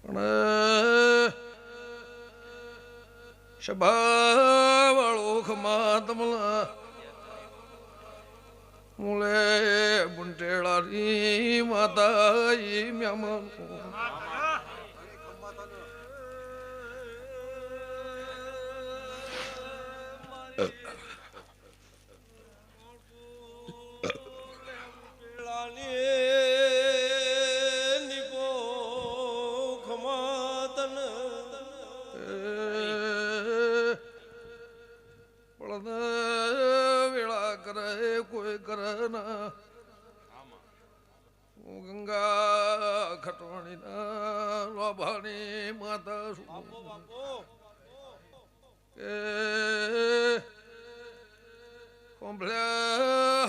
પણ સભાવાળોખમાં તમલા મુલે બુંટેળાની માતા ઈ મ્યામન વેળા કરે કોઈ કરે ના ગંગા ખટવાણી ના લોભાની માતા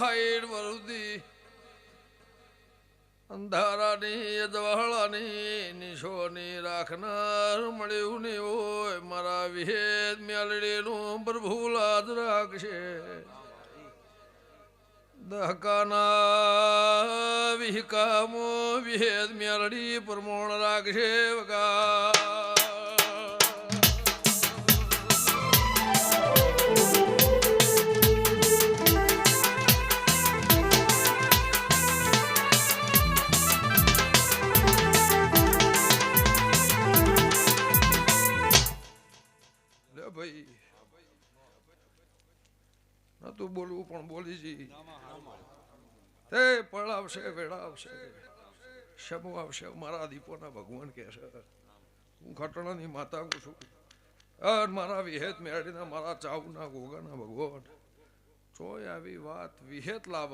હાઈડ વરુદી અંધારાની જવાળાની ઈશોની રાખનાર મળ્યું ને હોય મારા વિહેદ મેલડીનું પ્રભુ લાજ રાખશે દહકાના વિહકામો વિહેદ મેલડી પ્રમોણ રાખશે વગા ભાઈ નતું બોલવું પણ બોલી જી તે પળ આવશે વેળા આવશે શમો આવશે મારા દીપોના ભગવાન કહે છે હું ખટણાની માતા હું છું અને મારા વિહેત મેળીના મારા ચાવના ગોગાના ભગવાન ચોય આવી વાત વિહેત લાવ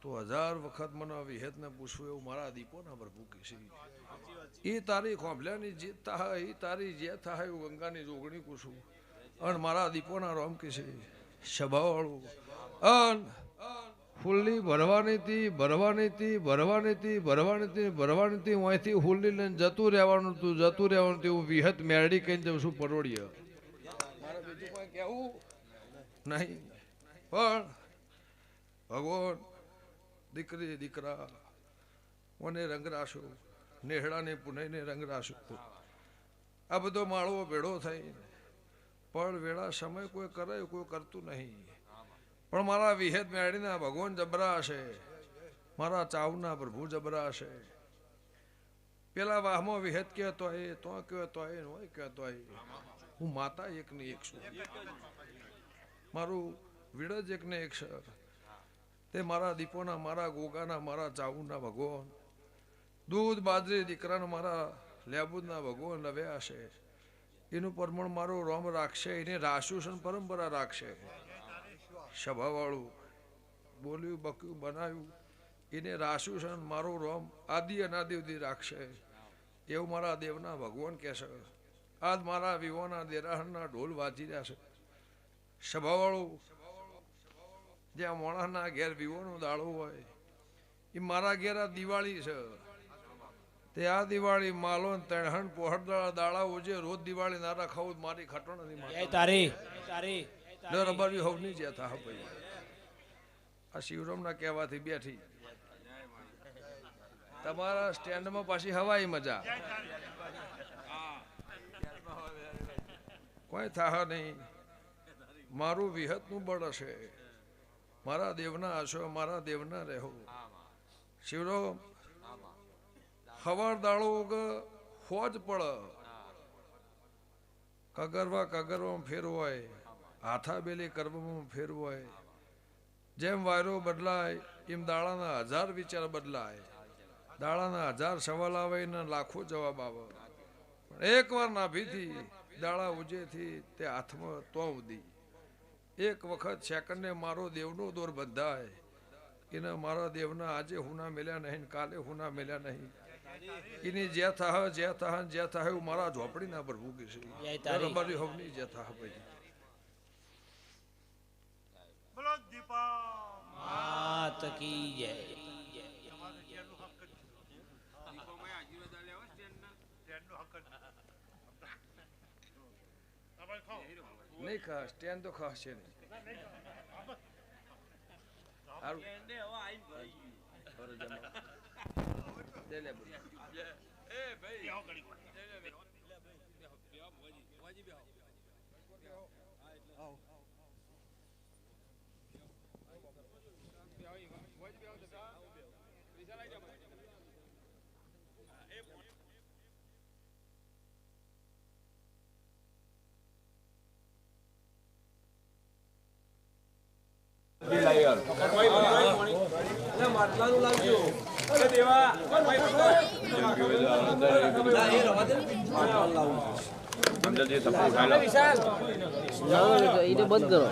તો 1000 વખત મને વિહેતને પૂછવું એવું મારા દીપોના પ્રભુ કહેશે એ તારી ખોંભલ્યાની જીત થાય એ તારી જે થાય એવું ગંગાની જોગણી પૂછું અને મારા દીપોના રોમ કે છે સભાવાળું અન ફૂલની ભરવાની હતી હું અહીંથી ફૂલની લઈને જતું રહેવાનું હું વિહત મેરડી કહીને જઉં છું પરોડીએ મારે બીજું કોઈ કહેવું નહીં પણ ભગવાન દીકરી દીકરા મને રંગ રાશો નેહડાને પુનઈને રંગ રાશો આ બધો માળવો ભેળો થઈ પણ વેળા સમય કોઈ કરે કોઈ કરતું નહીં પણ મારા વિહેદ મેળીના ભગવાન જબરા હશે મારા ચાવના પ્રભુ જબરા હશે પેલા વાહમાં વિહેદ કહેતો એ તો કહેતો એ હોય કહેતો એ હું માતા એકને એક છું મારું વિડજ એકને એક છે તે મારા દીપોના મારા ગોગાના મારા ચાવુના ભગવાન દૂધ બાજરી દીકરાના મારા લેબુદના ભગવાન લવ્યા હશે એનું પ્રમાણ મારું રોમ રાખશે એને રાશુષણ પરંપરા રાખશે સભાવાળું બોલ્યું બક્યું બનાવ્યું એને રાશુષણ મારું રોમ આદિ અનાદિ સુધી રાખશે એવું મારા દેવના ભગવાન કહેશે આજ મારા વિવાના દેરાહણના ઢોલ વાંચી રહ્યા છે સભાવાળું જ્યાં મોણાના ઘેર વિવોનો દાડો હોય એ મારા ઘેર આ દિવાળી છે તે આ દિવાળી માલો તણહણ પોહળદાળા દાડા ઓજે રોજ દિવાળી ના રખાવું મારી ખટણ તારી રબારી હવની જે થા ભાઈ આ શિવરામના કહેવાથી બેઠી તમારા સ્ટેન્ડમાં પાછી હવાઈ મજા કોઈ થાહ નહીં મારું વિહતનું બળ હશે મારા દેવના હશો મારા દેવના રહો શિવરામ હવાર દાળો હોજ પડ કગરવા ફેરવાય હાથા બેલી કરવામાં ફેરવાય જેમ વાયરો બદલાય એમ દાડાના 1000 વિચાર બદલાય દાડાના 1000 સવાલ આવે ને લાખો જવાબ આવે એકવાર નાભીથી દાડા ઉજેથી તે હાથમાં તો ઉદી એક વખત સેકન્ડને મારો દેવનો દોર બંધાય એને મારા દેવના આજે હુના મેલ્યા નહીં કાલે હુના મેલ્યા નહીં એની જે થાહ એવું મારા ઝોપડીના પર ભૂગી છે રબારી હવની જે થાહ ભાઈ બોલો દીપા માત કી જય નહીં ખા સ્ટેન્ડ તો ખાસ છે નહીં બંધ કરો